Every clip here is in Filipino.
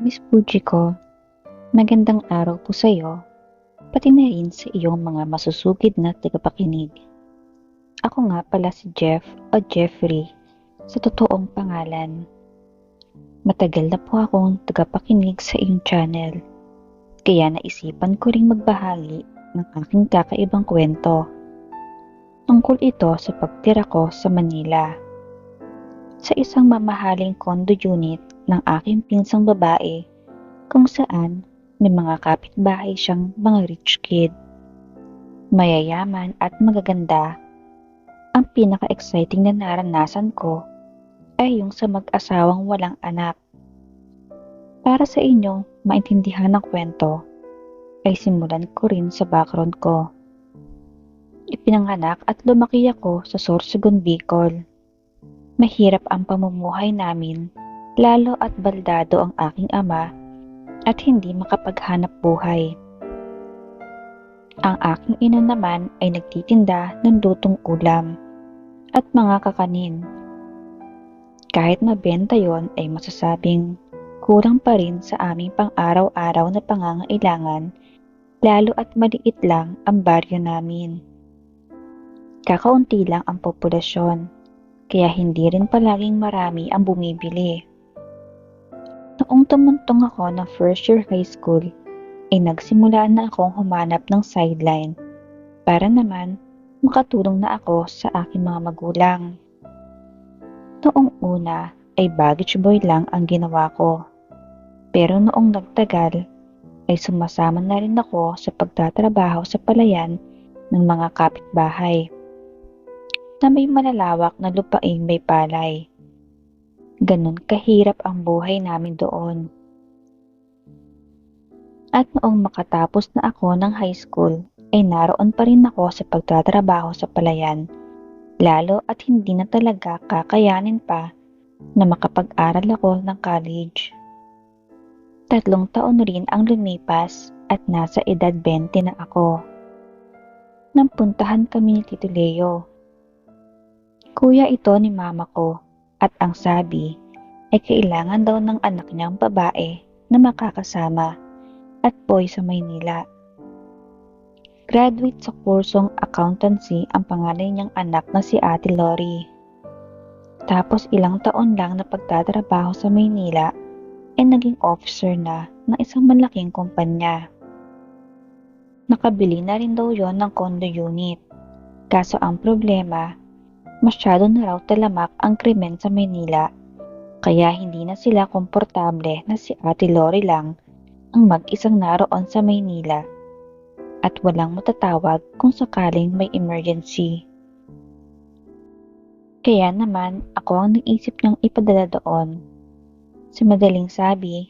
Miss Fuji ko, magandang araw po sa iyo, pati na rin sa iyong mga masusugid na tagapakinig. Ako nga pala si Jeff o Jeffrey sa totoong pangalan. Matagal na po akong tagapakinig sa iyong channel, kaya naisipan ko ring magbahagi ng aking kakaibang kwento. Tungkol ito sa pagtira ko sa Manila. Sa isang mamahaling condo unit ng aking pinsang babae, kung saan may mga kapitbahay siyang mga rich kid. Mayayaman at magaganda. Ang pinaka-exciting na naranasan ko ay yung sa mag-asawang walang anak. Para sa inyong maintindihan ng kwento, ay simulan ko rin sa background ko. Ipinanganak at lumaki ako sa Sorsogon, Bicol. Mahirap ang pamumuhay namin, lalo at baldado ang aking ama at hindi makapaghanap buhay. Ang aking ina naman ay nagtitinda ng lutong ulam at mga kakanin. Kahit mabenta yon ay masasabing kulang pa rin sa aming pang-araw-araw na pangangailangan, lalo at maliit lang ang baryo namin. Kakaunti lang ang populasyon, kaya hindi rin palaging marami ang bumibili. Noong tumuntong ako ng first year high school, ay nagsimula na akong humanap ng sideline para naman makatulong na ako sa aking mga magulang. Noong una ay baggage boy lang ang ginawa ko, pero noong nagtagal ay sumasama na rin ako sa pagtatrabaho sa palayan ng mga kapitbahay na may malalawak na lupaing may palay. Ganun kahirap ang buhay namin doon. At noong makatapos na ako ng high school, ay naroon pa rin ako sa pagtatrabaho sa palayan, lalo at hindi na talaga kakayanin pa na makapag-aral ako ng college. 3 taon rin ang lumipas at nasa edad 20 na ako. Nang puntahan kami ni Tito Leo. Kuya ito ni mama ko. At ang sabi ay kailangan daw ng anak niyang babae na makakasama at boy sa Maynila. Graduate sa kursong accountancy ang panganay niyang anak na si Ate Lori. Tapos ilang taon lang na pagtatrabaho sa Maynila ay naging officer na ng isang malaking kumpanya. Nakabili na rin daw yon ng condo unit. Kaso ang problema, masyado na raw talamak ang krimen sa Maynila, kaya hindi na sila komportable na si Ate Lori lang ang mag-isang naroon sa Maynila at walang matatawag kung sakaling may emergency. Kaya naman ako ang naisip niyang ipadala doon. Sa madaling sabi,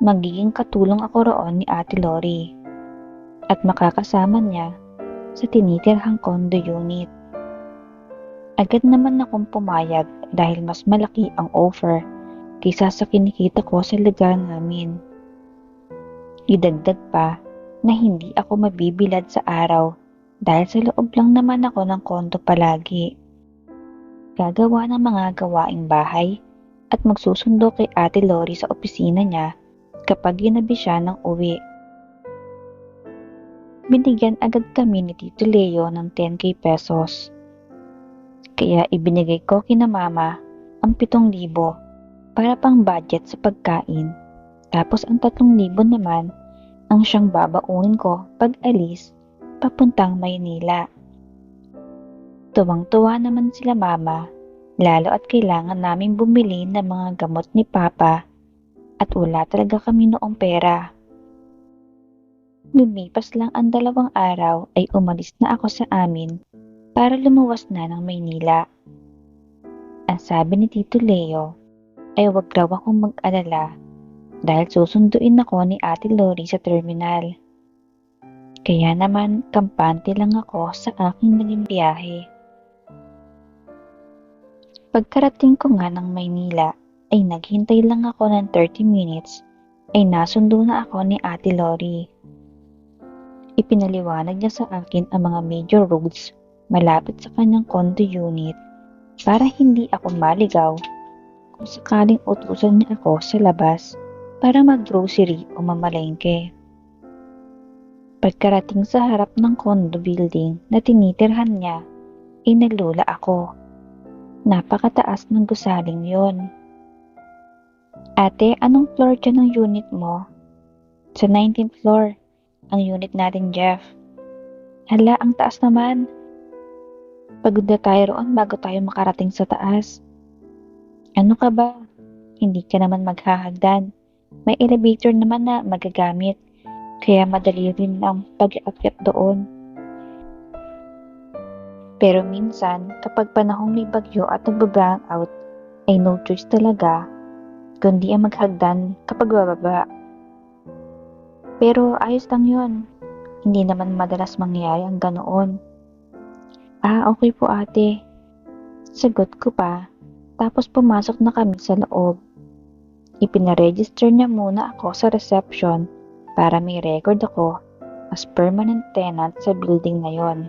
magiging katulong ako roon ni Ate Lori at makakasama niya sa tinitirhang condo unit. Agad naman akong pumayag dahil mas malaki ang offer kaysa sa kinikita ko sa lugar namin. Idagdag pa na hindi ako mabibilad sa araw dahil sa loob lang naman ako ng kondo palagi. Gagawa ng mga gawaing bahay at magsusundo kay Ate Lori sa opisina niya kapag ginabi siya ng uwi. Binigyan agad kami ni Tito Leo ng 10,000 pesos. Kaya ibinigay ko kina mama ang 7,000 para pang budget sa pagkain. Tapos ang 3,000 naman ang siyang babaunin ko pag alis papuntang Maynila. Tuwang-tuwa naman sila mama, lalo at kailangan namin bumili ng mga gamot ni papa at wala talaga kami noong pera. Lumipas lang ang 2 araw ay umalis na ako sa amin para lumuwas na ng Maynila. Ang sabi ni Tito Leo ay wag raw akong mag-alala dahil susunduin ako ni Ate Lori sa terminal. Kaya naman kampante lang ako sa aking naging biyahe. Pagkarating ko nga ng Maynila ay naghintay lang ako ng 30 minutes ay nasundo na ako ni Ate Lori. Ipinaliwanag niya sa akin ang mga major roads malapit sa kanyang condo unit para hindi ako maligaw kung sakaling utusan niya ako sa labas para mag-grocery o mamalengke. Pagkarating sa harap ng condo building na tinitirhan niya, ay nalula ako. Napakataas ng gusaling yon. Ate, anong floor dyan ng unit mo? Sa 19th floor, ang unit natin, Jeff. Hala, ang taas naman. Pagod na tayo roon bago tayo makarating sa taas. Ano ka ba? Hindi ka naman maghahagdan. May elevator naman na magagamit, kaya madali rin ang pag-aakyat doon. Pero minsan, kapag panahong may bagyo at nagba-brown out, ay no choice talaga, kundi ang maghagdan kapag bababa. Pero ayos lang yun. Hindi naman madalas mangyayari ang ganoon. Okay po ate. Sagot ko pa, tapos pumasok na kami sa loob. Ipinaregister niya muna ako sa reception para may record ako as permanent tenant sa building na yon.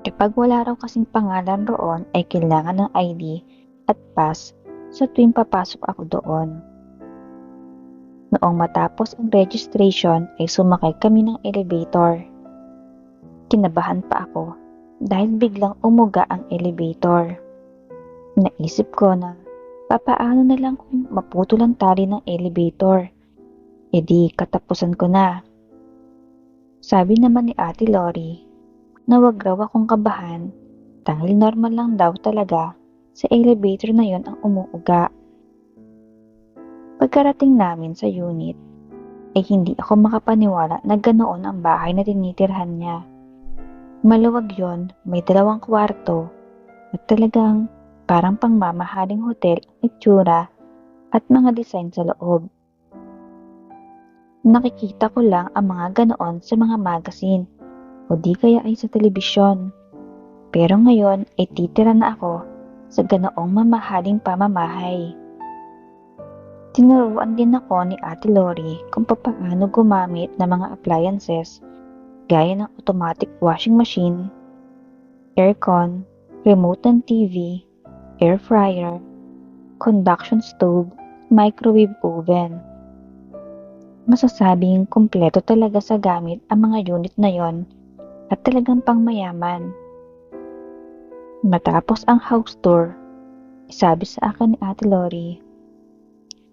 Kapag wala raw kasing pangalan roon ay kailangan ng ID at pass sa tuwing papasok ako doon. Noong matapos ang registration ay sumakay kami ng elevator. Kinabahan pa ako dahil biglang umuga ang elevator. Naisip ko na papaano na lang kung maputol ang tali ng elevator. E di katapusan ko na. Sabi naman ni Ate Lori na wag raw akong kabahan dahil normal lang daw talaga sa elevator na yon ang umuuga. Pagkarating namin sa unit ay hindi ako makapaniwala na ganoon ang bahay na tinitirhan niya. Maluwag yon, may 2 kwarto at talagang parang pangmamahaling hotel ang itsura at mga design sa loob. Nakikita ko lang ang mga ganoon sa mga magazine o di kaya ay sa telebisyon. Pero ngayon ay titira na ako sa ganoong mamahaling pamamahay. Tinuruan din ako ni Ate Lori kung paano gumamit ng mga appliances gaya ng automatic washing machine, aircon, remote ng TV, air fryer, conduction stove, microwave oven. Masasabing kumpleto talaga sa gamit ang mga unit na yon at talagang pangmayaman. Matapos ang house tour, sabi sa akin ni Ate Lori,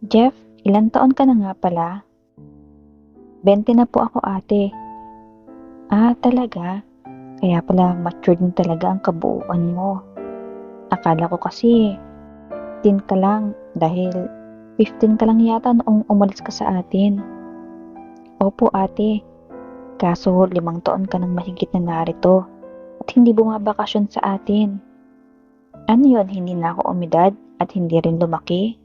Jeff, ilang taon ka na nga pala? 20 na po ako ate. Talaga? Kaya pala mature din talaga ang kabuuan mo. Akala ko kasi 10 ka lang dahil 15 ka lang yata noong umalis ka sa atin. Opo ate, kaso 5 taon ka nang mahigit na narito at hindi bumabakasyon sa atin. Ano yon, hindi na ako umidad at hindi rin lumaki?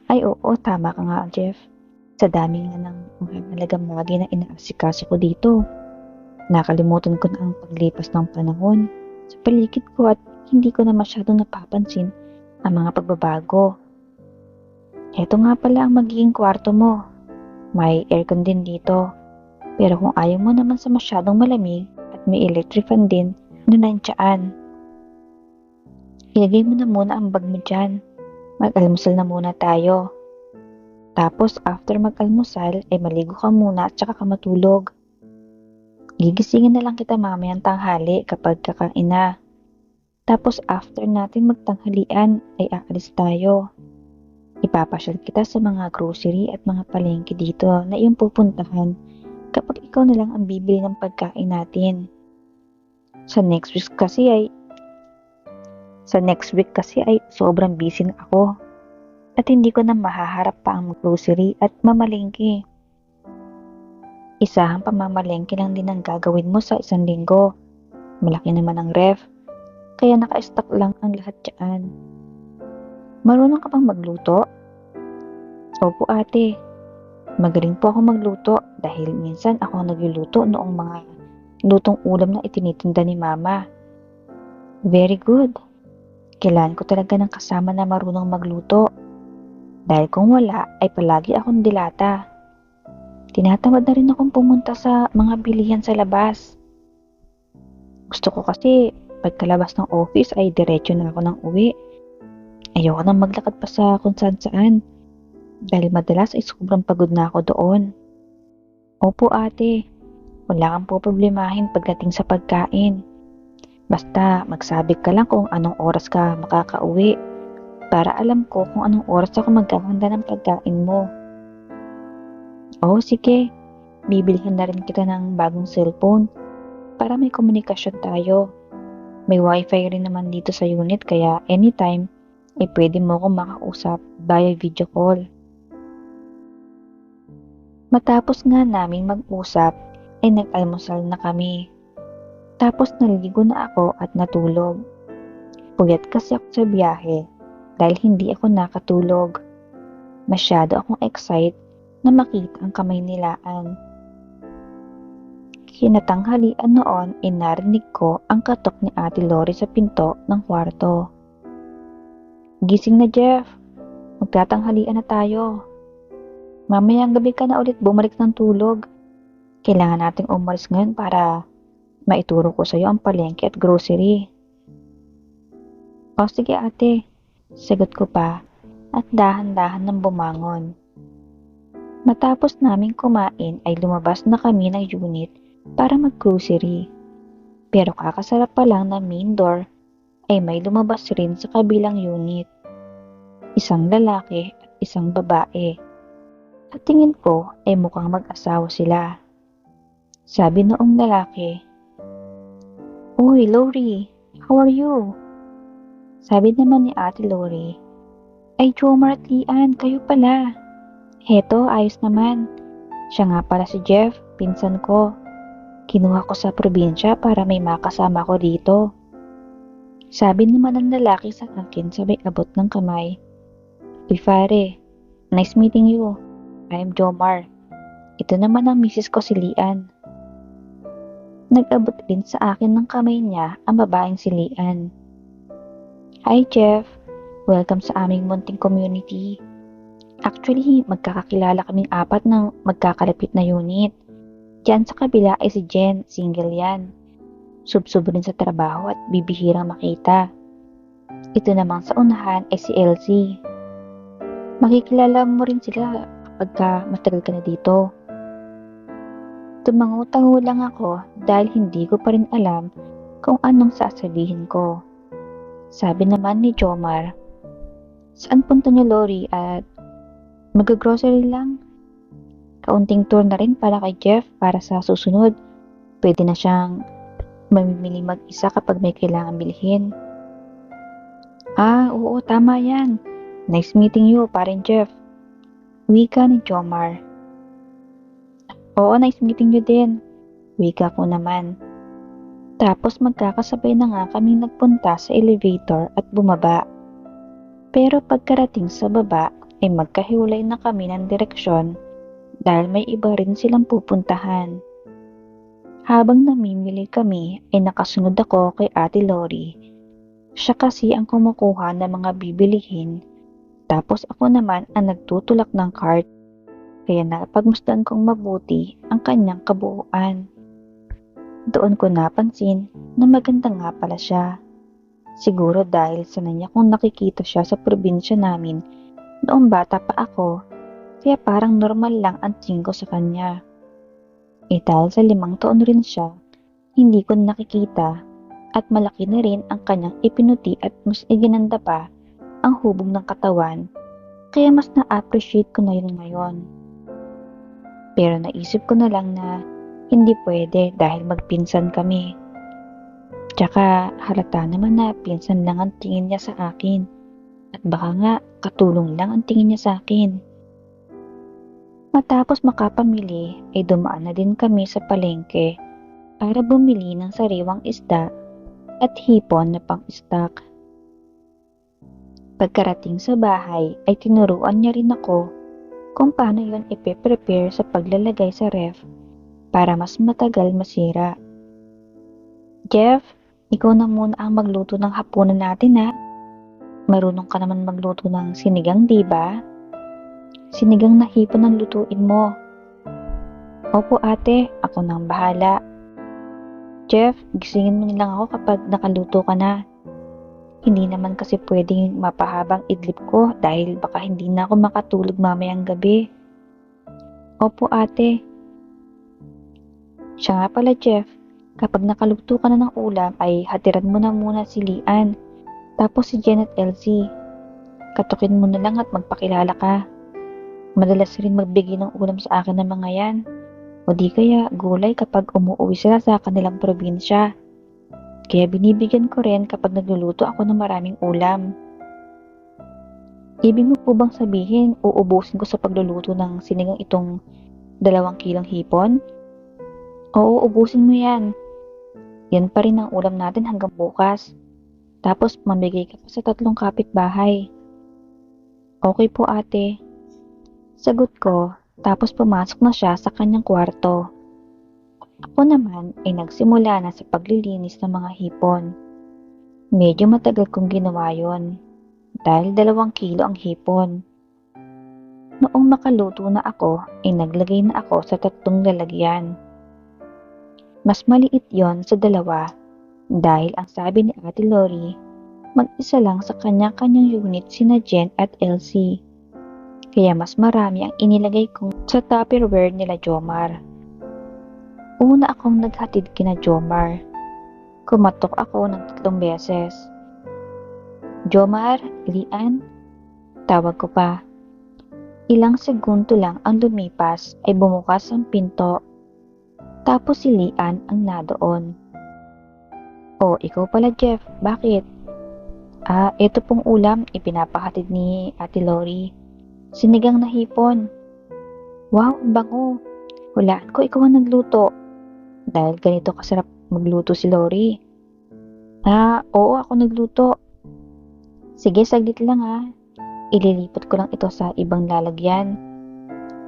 Ay oo, tama ka nga Jeff. Sa dami nga ng mahalagang bagay na inaasikaso ko dito, nakalimutan ko na ang paglipas ng panahon sa paligid ko at hindi ko na masyadong napapansin ang mga pagbabago. Heto nga pala ang magiging kwarto mo. May aircon din dito. Pero kung ayaw mo naman sa masyadong malamig at may electric fan din na nandiyan, ilagay mo na muna ang bag mo dyan. Mag-almusal na muna tayo. Tapos after mag-almusal ay maligo ka muna at saka ka matulog. Gigisingin na lang kita mamayang tanghali kapag kakain na. Tapos after natin magtanghalian ay aalis tayo. Ipapasyal kita sa mga grocery at mga palengke dito na iyong pupuntahan kapag ikaw na lang ang bibili ng pagkain natin. Sa next week kasi ay sobrang busy na ako. At hindi ko na mahaharap pa ang grocery at mamalengke. Isahang pamamalengke lang din ang gagawin mo sa 1 linggo. Malaki naman ang ref, kaya naka-stock lang ang lahat dyan. Marunong ka bang magluto? Opo ate, magaling po ako magluto dahil minsan ako nagluluto noong mga lutong ulam na itinitinda ni mama. Very good. Kailangan ko talaga ng kasama na marunong magluto. Dahil kung wala ay palagi akong dilata. Tinatamad na rin akong pumunta sa mga bilihan sa labas. Gusto ko kasi pagkalabas ng office ay diretso na ako ng uwi. Ayoko nang maglakad pa sa kung saan saan dahil madalas ay sobrang pagod na ako doon. Opo ate, wala kang poproblemahin pagdating sa pagkain. Basta magsabi ka lang kung anong oras ka makakauwi para alam ko kung anong oras ako maghahanda ng pagkain mo. Oo sige, bibilhin na rin kita ng bagong cellphone para may komunikasyon tayo. May wifi rin naman dito sa unit kaya anytime ay pwede mo akong makausap via video call. Matapos nga naming mag-usap ay nag-almusal na kami. Tapos naligo na ako at natulog. Puyat kasi ako sa biyahe dahil hindi ako nakatulog. Masyado akong excited na makita ang kamay nilaan. Kinatanghalian noon ay narinig ko ang katok ni Ate Lori sa pinto ng kwarto. Gising na Jeff, magtatanghalian na tayo. Mamayang gabi ka na ulit bumalik ng tulog. Kailangan nating umalis ngayon para maituro ko sa iyo ang palengke at grocery. O sige ate, sagot ko pa at dahan-dahan nang bumangon. Matapos naming kumain ay lumabas na kami ng unit para mag-grocery. Pero kakasarap pa lang ng main door ay may lumabas rin sa kabilang unit. Isang lalaki at isang babae. Sa tingin ko ay mukhang mag-asawa sila. Sabi noong lalaki, "Uy, Lori, how are you?" Sabi naman ni Ate Lori, "Ay, Jomar at Lian, kayo pala. Heto, ayos naman. Siya nga pala si Jeff, pinsan ko. Kinuha ko sa probinsya para may makasama ko dito." Sabi naman ng lalaki sa akin sabay abot ng kamay, "Uy, pare, nice meeting you. I'm Jomar. Ito naman ang misis ko si Lian." Nag-abot din sa akin ng kamay niya ang babaeng si Lian. "Hi Jeff, welcome sa aming munting community. Actually, magkakakilala kaming apat ng magkakalapit na unit. Diyan sa kabila ay si Jen, single yan. Sub-sub rin sa trabaho at bibihirang makita. Ito namang sa unahan ay si Elsie. Makikilala mo rin sila kapag matagal ka na dito." Tumango-tango lang ako dahil hindi ko pa rin alam kung anong sasabihin ko. Sabi naman ni Jomar, "Saan punta niyo Lori at mag-grocery lang? Kaunting tour na rin para kay Jeff para sa susunod. Pwede na siyang mamimili mag-isa kapag may kailangan bilhin." "Ah, oo, tama yan. Nice meeting you, parin Jeff." Wika ni Jomar. "Oo, nice meeting you din." Wika ko naman. Tapos magkakasabay na nga kaming nagpunta sa elevator at bumaba. Pero pagkarating sa baba ay magkahiwalay na kami ng direksyon dahil may iba rin silang pupuntahan. Habang namimili kami ay nakasunod ako kay Ate Lori. Siya kasi ang kumukuha ng mga bibilihin, tapos ako naman ang nagtutulak ng cart. Kaya napagmasdan kong mabuti ang kanyang kabuuan. Doon ko napansin na maganda nga pala siya. Siguro dahil sanay niya kung nakikita siya sa probinsya namin noong bata pa ako, kaya parang normal lang ang tingin ko sa kanya. Dahil sa 5 taon rin siya, hindi ko nakikita at malaki na rin ang kanyang ipinuti at mas iginanda pa ang hubog ng katawan, kaya mas na-appreciate ko na yun ngayon. Pero naisip ko na lang na hindi pwede dahil magpinsan kami. Tsaka halata naman na pinsan lang ang tingin niya sa akin at baka nga katulong lang ang tingin niya sa akin. Matapos makapamili ay dumaan na din kami sa palengke para bumili ng sariwang isda at hipon na pang-stock. Pagkarating sa bahay ay tinuruan niya rin ako kung paano yun ipe-prepare sa paglalagay sa ref para mas matagal masira. "Jeff, ikaw na muna ang magluto ng hapunan natin ha. Marunong ka naman magluto ng sinigang, di ba? Sinigang na hipon ang lutuin mo." "Opo ate, ako nang bahala." "Jeff, gisingin mo nilang ako kapag nakaluto ka na." Hindi naman kasi pwedeng mapahabang idlip ko dahil baka hindi na ako makatulog mamayang gabi. Opo ate. Siya nga pala Jeff, kapag nakaluto ka na ng ulam ay hatiran mo na muna si Lian, tapos si Jen at Elsie. Katukin mo na lang at magpakilala ka. Madalas rin magbigay ng ulam sa akin ng mga yan. O di kaya gulay kapag umuwi sila sa kanilang probinsya. Kaya binibigyan ko rin kapag nagluluto ako ng maraming ulam. Ibig mo po bang sabihin uubusin ko sa pagluluto ng sinigang itong 2 kilong hipon? Oo, ubusin mo yan. Yan pa rin ang ulam natin hanggang bukas. Tapos mamigay ka pa sa 3 kapitbahay. Okay po ate. Sagot ko, tapos pumasok na siya sa kanyang kwarto. Ako naman ay nagsimula na sa paglilinis ng mga hipon. Medyo matagal kong ginawa yon dahil 2 kilo ang hipon. Noong makaluto na ako ay naglagay na ako sa 3 lalagyan. Mas maliit yon sa 2 dahil ang sabi ni Ate Lori, mag-isa lang sa kanya-kanyang unit sina Jen at Elsie. Kaya mas marami ang inilagay kong sa Tupperware nila Jomar. Una akong naghatid kina Jomar. Kumatok ako ng 3 beses. Jomar, Lian, tawag ko pa. Ilang segundo lang ang lumipas ay bumukas ang pinto. Tapos si Lian ang nadoon. Oh, ikaw pala Jeff, bakit? Ito pong ulam ipinapahatid ni Ate Lori. Sinigang na hipon. Wow, ang bango. Hulaan ko ikaw ang nagluto. Dahil ganito kasarap magluto si Lori. Oo, ako nagluto. Sige, saglit lang Ililipat ko lang ito sa ibang lalagyan.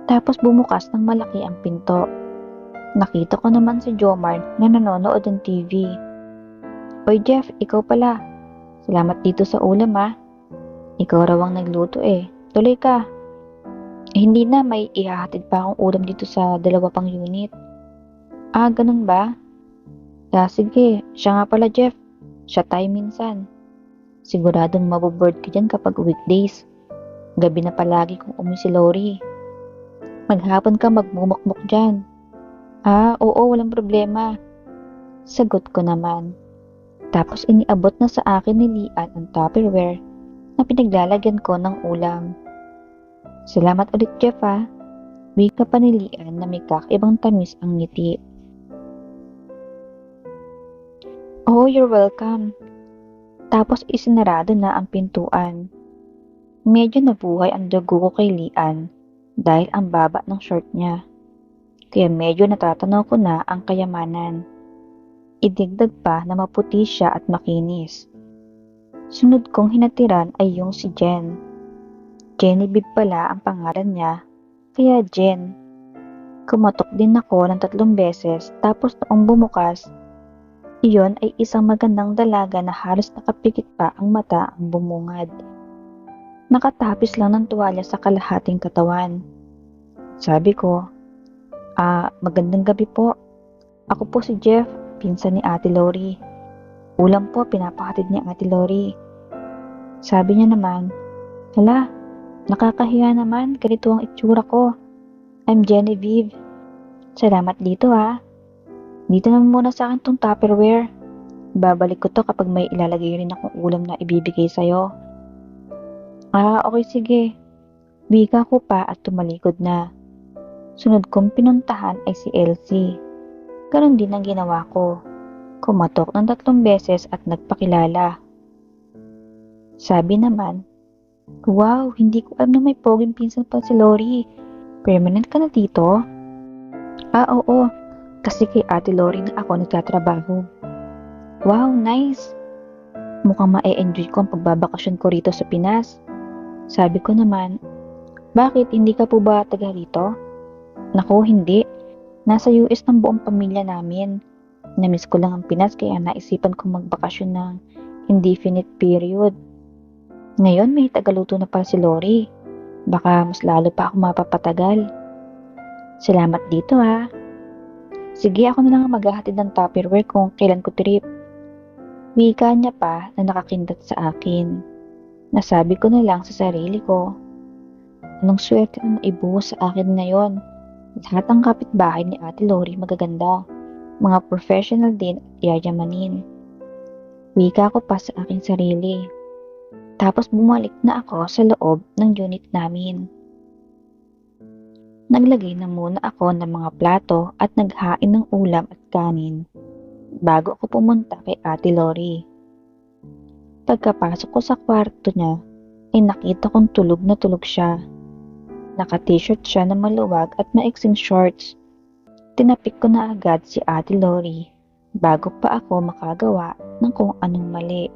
Tapos bumukas ng malaki ang pinto. Nakita ko naman si Jomar na nanonood ng TV. Oy Jeff, ikaw pala. Salamat dito sa ulam Ikaw raw ang nagluto Tuloy ka. Hindi na, may ihahatid pa akong ulam dito sa 2 pang unit. Ganun ba? Sige, siya nga pala Jeff. Siya tayo minsan. Siguradong maboboard ka dyan kapag weekdays. Gabi na palagi kung si Lori. Maghapon ka magmumukmuk dyan. Oo, walang problema. Sagot ko naman. Tapos iniabot na sa akin ni Lian ang Tupperware na pinaglalagyan ko ng ulam. Salamat ulit Jeff Wika pa ni Lian na may kakaibang tamis ang ngiti. Oh, you're welcome. Tapos isinarado na ang pintuan. Medyo nabuhay ang dugo ko kay Lian dahil ang baba ng short niya. Kaya medyo natatanaw ko na ang kayamanan. Idigdag pa na maputi siya at makinis. Sunod kong hinatiran ay yung si Jen. Genevieve pala ang pangalan niya, kaya Jen. Kumatok din ako ng 3 beses tapos noong bumukas, iyon ay isang magandang dalaga na halos nakapikit pa ang mata ang bumungad. Nakatapis lang ng tuwalya sa kalahating katawan. Sabi ko, magandang gabi po. Ako po si Jeff, pinsan ni Ate Lori. Ulam po pinapahatid ni Ate Lori. Sabi niya naman, hala, nakakahiya naman, ganito ang itsura ko. I'm Genevieve. Salamat dito Dito naman muna sa akin tong Tupperware. Babalik ko to kapag may ilalagay rin akong ulam na ibibigay sa'yo. Okay sige. Wika ko pa at tumalikod na. Sunod kong pinuntahan ay si Elsie. Ganon din ang ginawa ko. Kumatok ng 3 beses at nagpakilala. Sabi naman, wow, hindi ko alam na may poging pinsan pa si Lori. Permanent ka na dito? Oo. Kasi kay Ate Lori na ako nagtatrabaho. Wow, nice! Mukhang ma-enjoy ko ang pagbabakasyon ko rito sa Pinas. Sabi ko naman, bakit hindi ka po ba taga rito? Naku, hindi. Nasa US ng buong pamilya namin. Namiss ko lang ang Pinas kaya naisipan kong magbakasyon ng indefinite period. Ngayon may tagaluto na pala si Lori. Baka mas lalo pa ako mapapatagal. Salamat dito Sige, ako na lang maghahatid ng Tupperware kung kailan ko trip. Wika niya pa na nakakindat sa akin. Nasabi ko na lang sa sarili ko, anong swerte na naibuhos sa akin ngayon. Lahat ng kapitbahay ni Ate Lori magaganda, mga professional din at yayamanin. Wika ko pa sa aking sarili. Tapos bumalik na ako sa loob ng unit namin. Naglagay na muna ako ng mga plato at naghain ng ulam at kanin bago ako pumunta kay Ate Lori. Pagkapasok ko sa kwarto niya, ay nakita kong tulog na tulog siya. Naka-t-shirt siya na maluwag at maiksing shorts. Tinapik ko na agad si Ate Lori bago pa ako makagawa ng kung anong mali.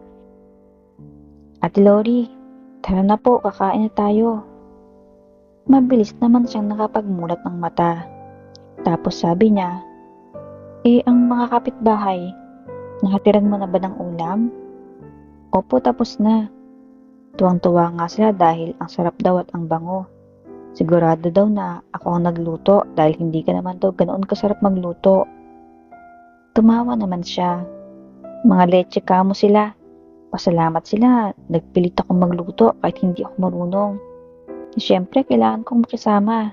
Ate Lori, tara na po, kakain na tayo. Mabilis naman siyang nakapagmulat ng mata. Tapos sabi niya, ang mga kapitbahay, nakatiran mo na ba ng ulam? Opo, tapos na. Tuwang-tuwa nga sila dahil ang sarap daw at ang bango. Sigurado daw na ako ang nagluto dahil hindi ka naman daw ganoon kasarap magluto. Tumawa naman siya. Mga leche kamo sila. Pasalamat sila, nagpilit akong magluto kahit hindi ako marunong. Siyempre, kailangan kong makisama.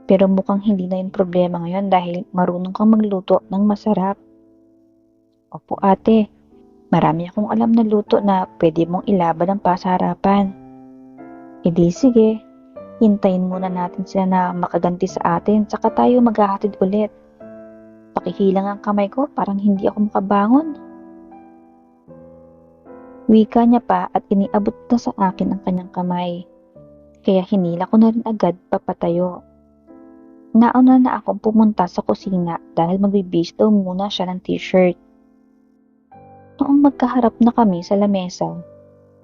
Pero mukhang hindi na yung problema ngayon dahil marunong kang magluto ng masarap. Opo ate, marami akong alam na luto na pwede mong ilaban ng pasaharapan. Di sige, hintayin muna natin sila na makaganti sa atin saka tayo maghahatid ulit. Pakihilang ang kamay ko, parang hindi ako makabangon. Wika niya pa at iniabot na sa akin ang kanyang kamay. Kaya hinila ko na rin agad papatayo. Nauna na akong pumunta sa kusina dahil magbibihis daw muna siya ng t-shirt. Noong magkaharap na kami sa lamesa,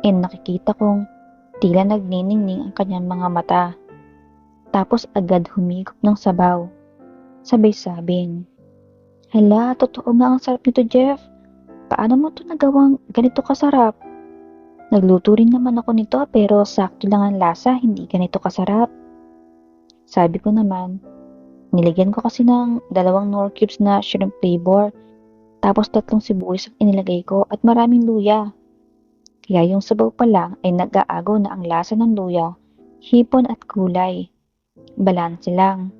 nakikita kong tila nagniningning ang kanyang mga mata. Tapos agad humigop ng sabaw. Sabay-sabing, hala, totoo nga ang sarap nito, Jeff. Paano mo ito nagawang ganito kasarap? Nagluto rin naman ako nito pero sakto lang ang lasa, hindi ganito kasarap. Sabi ko naman, nilagyan ko kasi ng 2 Knorr cubes na shrimp flavor, tapos 3 sibuyas ang inilagay ko at maraming luya. Kaya yung sabaw pa lang ay nag-aagaw na ang lasa ng luya, hipon at kulay. Balanse lang.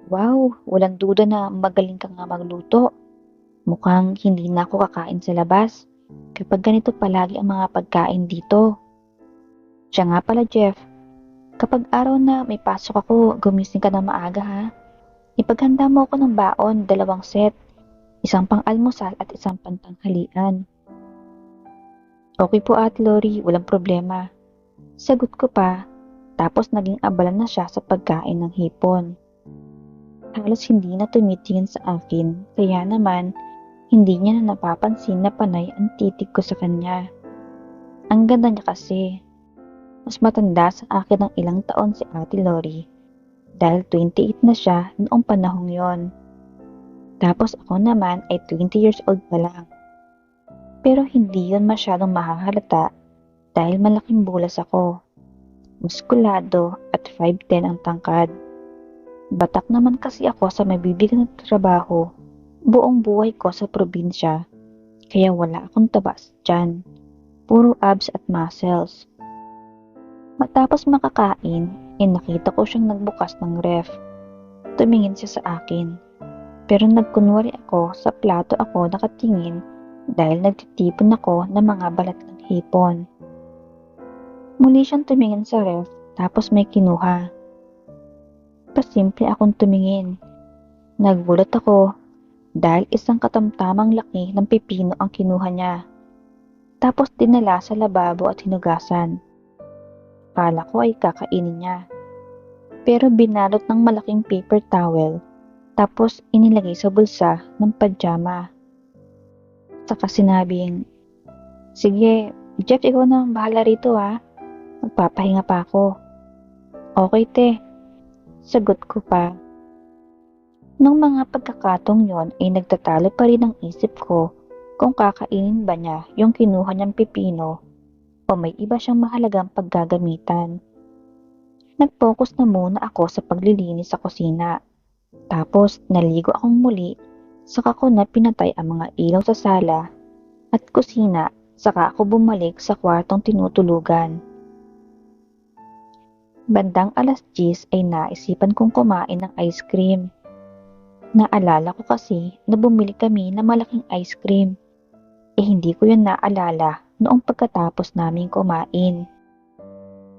Wow, walang duda na magaling ka nga magluto. Mukhang hindi na ako kakain sa labas kapag ganito palagi ang mga pagkain dito. Siya nga pala, Jeff, kapag araw na may pasok ako, gumising ka na maaga ha. Ipaghanda mo ako ng baon, 2 set, isang pang-almusal at isang pangtanghalian. Okay po Ate Lori, walang problema. Sagot ko pa, tapos naging abala na siya sa pagkain ng hipon. Halos hindi na tumitingin sa akin, kaya naman, hindi niya na napapansin na panay ang titig ko sa kanya. Ang ganda niya kasi. Mas matanda sa akin ng ilang taon si Ate Lori dahil 28 na siya noong panahong yon. Tapos ako naman ay 20 years old pa lang. Pero hindi yon masyadong mahahalata dahil malaking bulas ako. Muskulado at 5'10" ang tangkad. Batak naman kasi ako sa mabibigat na trabaho. Buong buhay ko sa probinsya, kaya wala akong tabas dyan. Puro abs at muscles. Matapos makakain, nakita ko siyang nagbukas ng ref. Tumingin siya sa akin. Pero nagkunwari ako sa plato ako nakatingin dahil nagtitipon ako ng mga balat ng hipon. Muli siyang tumingin sa ref tapos may kinuha. Pasimple akong tumingin. Nagulat ako dahil isang katamtamang laki ng pipino ang kinuha niya. Tapos dinala sa lababo at hinugasan. Kala ko ay kakainin niya. Pero binalot ng malaking paper towel, tapos inilagay sa bulsa ng pajama. Saka sinabing, sige, Jeff, ikaw na ang bahala rito ha. Magpapahinga pa ako. Okay te, sagot ko pa. Nung mga pagkakataong yon ay nagtatalo pa rin ang isip ko kung kakainin ba niya yung kinuha niyang pipino o may iba siyang mahalagang paggagamitan. Nag-focus na muna ako sa paglilinis sa kusina. Tapos naligo akong muli, saka ko na pinatay ang mga ilaw sa sala at kusina, saka ako bumalik sa kwartong tinutulugan. Bandang 10:00 ay naisipan kong kumain ng ice cream. Naalala ko kasi na bumili kami ng malaking ice cream. Hindi ko yun naalala noong pagkatapos naming kumain.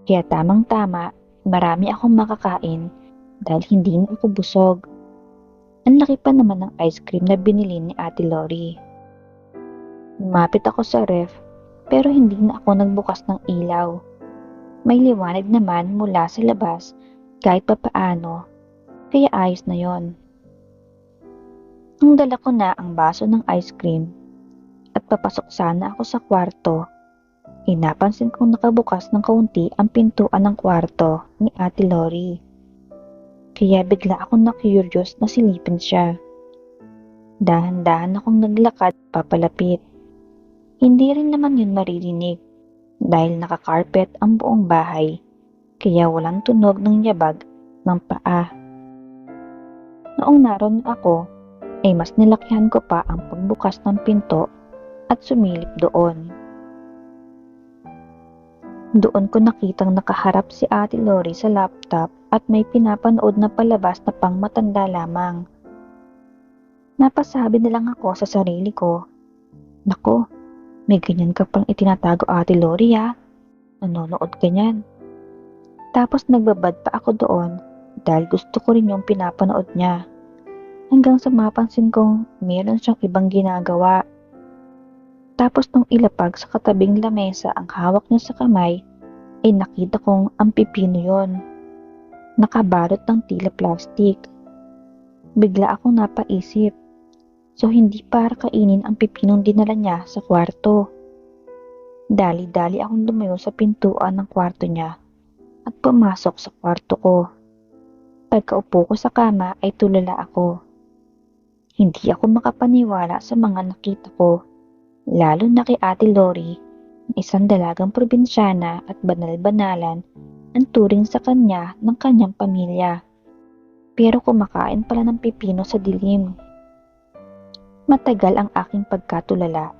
Kaya tamang-tama, marami akong makakain dahil hindi na ako busog. Ang laki pa naman ng ice cream na binili ni Ate Lori. Lumapit ako sa ref pero hindi na ako nagbukas ng ilaw. May liwanag naman mula sa labas kahit papaano, kaya ayos na yon. Nung dala ko na ang baso ng ice cream at papasok sana ako sa kwarto, napansin kong nakabukas ng kaunti ang pintuan ng kwarto ni Ate Lori. Kaya bigla akong na-curious na silipin siya. Dahan-dahan akong naglakad papalapit. Hindi rin naman yun maririnig dahil naka-carpet ang buong bahay, kaya walang tunog ng yabag ng paa. Noong naroon ako, ay mas nilakihan ko pa ang pagbukas ng pinto at sumilip doon. Doon ko nakitang nakaharap si Ate Lori sa laptop at may pinapanood na palabas na pang matanda lamang. Napasabi na lang ako sa sarili ko, "Nako, may ganyan ka pang itinatago, Ate Lori ha. Nanonood ka niyan." Tapos nagbabad pa ako doon dahil gusto ko rin yung pinapanood niya. Hanggang sa mapansin kong meron siyang ibang ginagawa. Tapos nung ilapag sa katabing lamesa ang hawak niya sa kamay, ay nakita kong ang pipino yon. Nakabalot ng tila plastic. Bigla akong napaisip. So hindi para kainin ang pipinong dinala niya sa kwarto. Dali-dali akong lumayo sa pintuan ng kwarto niya at pumasok sa kwarto ko. Pagkaupo ko sa kama ay tulala ako. Hindi ako makapaniwala sa mga nakita ko, lalo na kay Ate Lori, na isang dalagang probinsyana at banal-banalan ang turing sa kanya ng kanyang pamilya. Pero kumakain pala ng pipino sa dilim. Matagal ang aking pagkatulala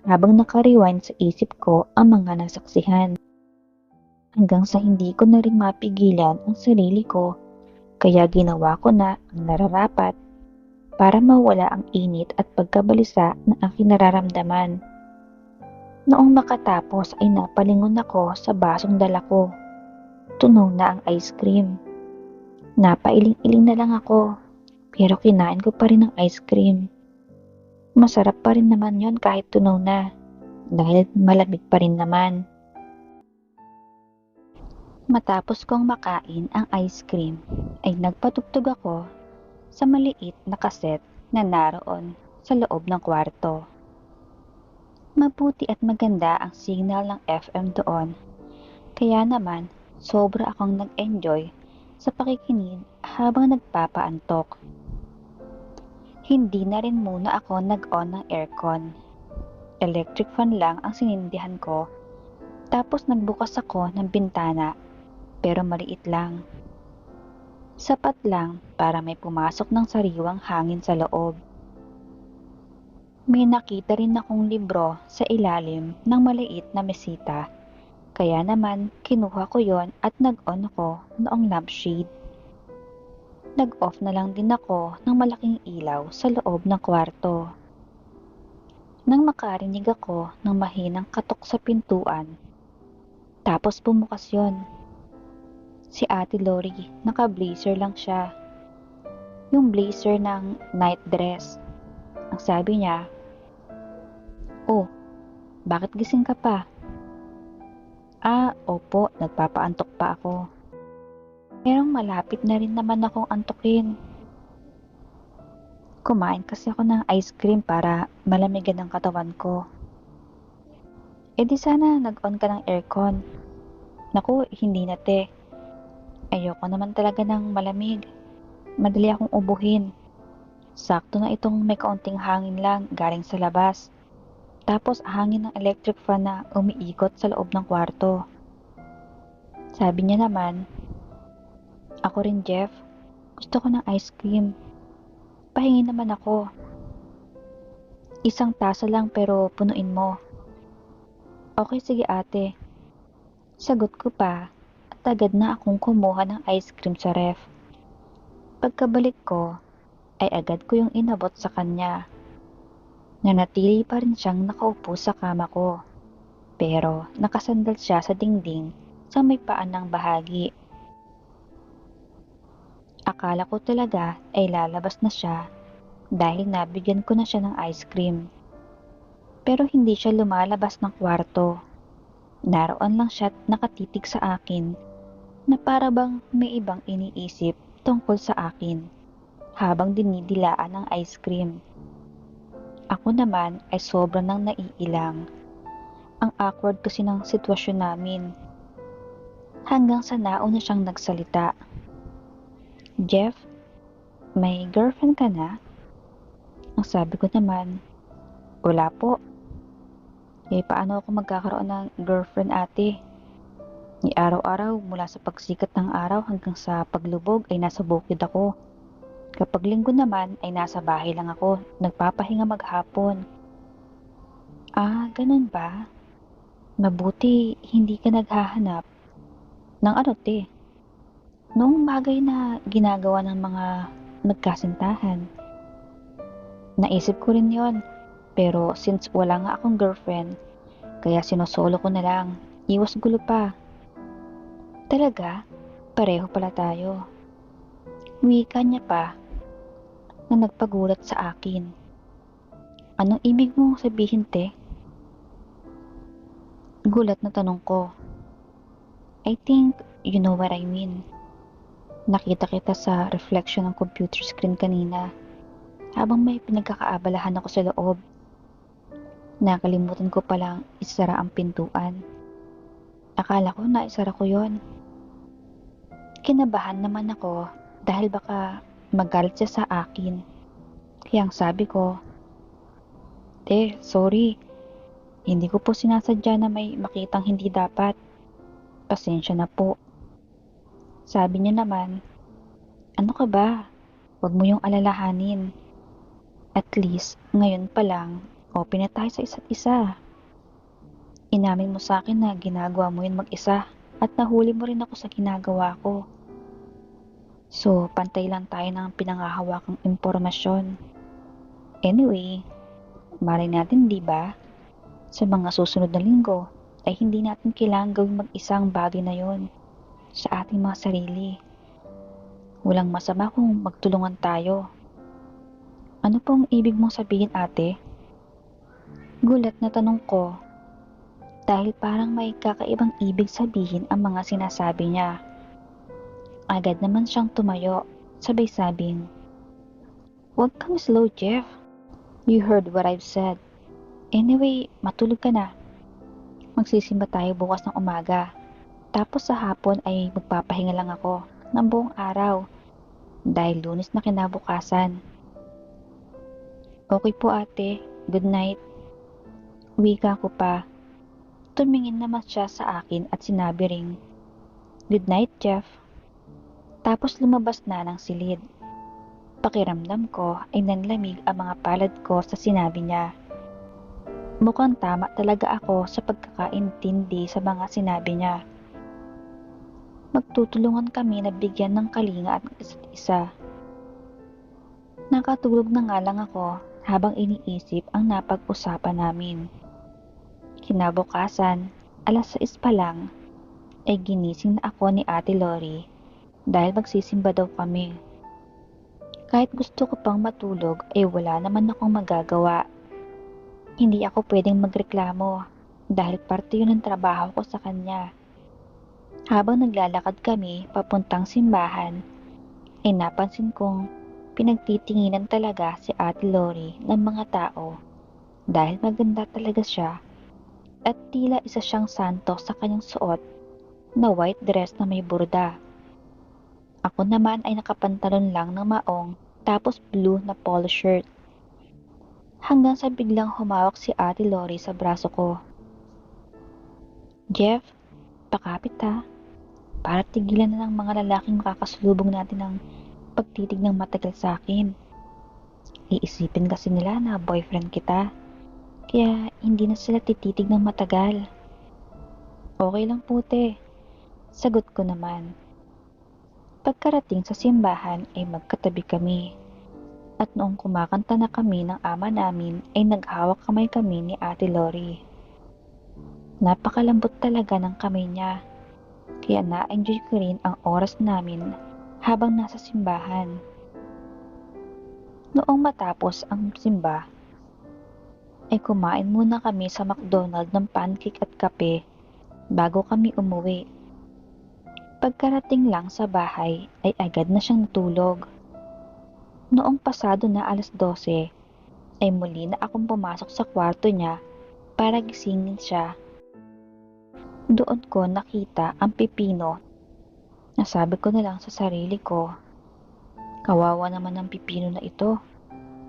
habang naka-rewind sa isip ko ang mga nasaksihan. Hanggang sa hindi ko na rin mapigilan ang sarili ko, kaya ginawa ko na ang nararapat para mawala ang init at pagkabalisa na aking nararamdaman. Noong makatapos ay napalingon ako sa basong dala ko. Tunaw na ang ice cream. Napailing-iling na lang ako, pero kinain ko pa rin ang ice cream. Masarap pa rin naman yon kahit tunaw na, dahil malamig pa rin naman. Matapos kong makain ang ice cream, ay nagpatugtog ako sa maliit na kaset na naroon sa loob ng kwarto. Mabuti at maganda ang signal ng FM doon, kaya naman sobra akong nag-enjoy sa pakikinig habang nagpapaantok. Hindi na rin muna ako nag-on ng aircon. Electric fan lang ang sinindihan ko. Tapos nagbukas ako ng bintana, pero maliit lang. Sapat lang para may pumasok ng sariwang hangin sa loob. May nakita rin akong libro sa ilalim ng maliit na mesita. Kaya naman kinuha ko yon at nag-on ako noong lampshade. Nag-off na lang din ako ng malaking ilaw sa loob ng kwarto. Nang makarinig ako ng mahinang katok sa pintuan, tapos bumukas yon. Si Ate Lori, naka-blazer lang siya. Yung blazer ng night dress. Ang sabi niya, "Oh, bakit gising ka pa?" Opo, nagpapaantok pa ako. Pero malapit na rin naman akong antukin. Kumain kasi ako ng ice cream para malamigan ang katawan ko. Di sana nag-on ka ng aircon. Naku, hindi na te. Ayoko naman talaga ng malamig. Madali akong ubuhin. Sakto na itong may kaunting hangin lang galing sa labas. Tapos hangin ng electric fan na umiikot sa loob ng kwarto. Sabi niya naman, "Ako rin, Jeff. Gusto ko ng ice cream. Pahingi naman ako." Isang tasa lang pero punuin mo. Okay, sige ate. Sagot ko pa at agad na akong kumuha ng ice cream sa ref. Pagkabalik ko, ay agad ko yung inabot sa kanya. Nanatili pa rin siyang nakaupo sa kama ko. Pero nakasandal siya sa dingding sa may paan ng bahagi. Akala ko talaga ay lalabas na siya dahil nabigyan ko na siya ng ice cream. Pero hindi siya lumalabas ng kwarto. Naroon lang siya at nakatitig sa akin na para bang may ibang iniisip tungkol sa akin habang dinidilaan ng ice cream. Ako naman ay sobrang nang naiilang. Ang awkward kasi ng sitwasyon namin. Hanggang sa nauna siyang nagsalita. Jeff, may girlfriend ka na? Ang sabi ko naman, wala po. Paano ako magkakaroon ng girlfriend ate? Ni araw-araw mula sa pagsikat ng araw hanggang sa paglubog ay nasa bukid ako. Kapag linggo naman ay nasa bahay lang ako, nagpapahinga maghapon. Ah, ganun ba? Mabuti hindi ka naghahanap ng ano te? Noong bagay na ginagawa ng mga nagkasintahan. Naisip ko rin yon. Pero since wala nga akong girlfriend, kaya sinosolo ko na lang. Iwas gulo pa. Talaga? Pareho pala tayo. Wika niya pa na nagpagulat sa akin. Anong ibig mong sabihin, te? Gulat na tanong ko. I think you know what I mean. Nakita kita sa reflection ng computer screen kanina habang may pinagkakaabalahan ako sa loob. Nakalimutan ko palang isara ang pintuan. Akala ko na isara ko yon. Kinabahan naman ako dahil baka magalit siya sa akin. Kaya ang sabi ko, sorry. Hindi ko po sinasadya na may makitang hindi dapat. Pasensya na po. Sabi niya naman, ano ka ba? Huwag mo yung alalahanin. At least, ngayon pa lang, open na tayo sa isa't isa. Inamin mo sa akin na ginagawa mo yun mag-isa at nahuli mo rin ako sa ginagawa ko. So, pantay lang tayo ng pinangahawakang impormasyon. Anyway, malay natin di ba? Sa mga susunod na linggo ay hindi natin kailangang gawing mag-isa ang bagay na yon sa ating mga sarili. Walang masama kung magtulungan tayo. Ano pong ibig mong sabihin ate? Gulat na tanong ko dahil parang may kakaibang ibig sabihin ang mga sinasabi niya. Agad naman siyang tumayo, sabay sabing, "Huwag kang slow, Jeff. You heard what I've said. Anyway, matulog ka na. Magsisimba tayo bukas ng umaga. Tapos sa hapon ay magpapahinga lang ako ng buong araw dahil Lunes na kinabukasan." Okay po ate, good night. Wika ko pa. Tumingin naman siya sa akin at sinabi ring, good night Jeff. Tapos lumabas na ng silid. Pakiramdam ko ay nanlamig ang mga palad ko sa sinabi niya. Mukhang tama talaga ako sa pagkakaintindi sa mga sinabi niya. Magtutulungan kami na bigyan ng kalinga at isa't isa. Nakatulog na nga lang ako habang iniisip ang napag-usapan namin. Kinabukasan, 6:00 pa lang, ay ginising na ako ni Ate Lori dahil magsisimba daw kami. Kahit gusto ko pang matulog ay wala naman akong magagawa. Hindi ako pwedeng magreklamo dahil parte yun ng trabaho ko sa kanya. Habang naglalakad kami papuntang simbahan, ay napansin kong pinagtitinginan talaga si Ate Lori ng mga tao dahil maganda talaga siya at tila isa siyang santo sa kanyang suot na white dress na may burda. Ako naman ay nakapantalon lang ng maong tapos blue na polo shirt. Hanggang sa biglang humawak si Ate Lori sa braso ko. Jeff, pakapit ha. Para tigilan na ng mga lalaking makakasalubong natin ng pagtitig ng matagal sa akin. Iisipin kasi nila na boyfriend kita, kaya hindi na sila tititig ng matagal. Okay lang po te, sagot ko naman. Pagkarating sa simbahan ay magkatabi kami. At noong kumakanta na kami ng ama namin ay naghawak kamay kami ni Ate Lori. Napakalambot talaga ng kamay niya, kaya na-enjoy ko rin ang oras namin habang nasa simbahan. Noong matapos ang simba, ay kumain muna kami sa McDonald ng pancake at kape bago kami umuwi. Pagkarating lang sa bahay ay agad na siyang natulog. Noong pasado na 12:00 ay muli na akong pumasok sa kwarto niya para gisingin siya. Doon ko nakita ang pipino. Nasabi ko na lang sa sarili ko, kawawa naman ang pipino na ito,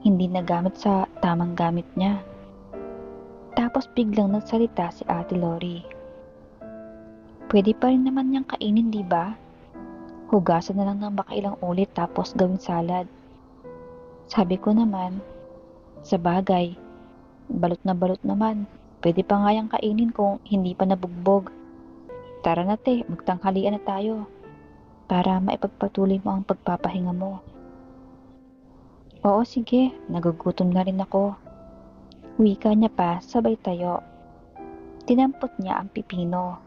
hindi nagamit sa tamang gamit niya. Tapos biglang nagsalita si Ate Lori. Pwede pa rin naman niyang kainin, di ba? Hugasan na lang ng makailang ulit tapos gawing salad. Sabi ko naman, sa bagay, balot na balot naman. Pwede pa nga yang kainin kung hindi pa nabugbog. Tara na te, magtanghalian na tayo para maipagpatuloy mo ang pagpapahinga mo. Oo sige, nagugutom na rin ako. Wika niya pa sabay tayo. Tinampot niya ang pipino.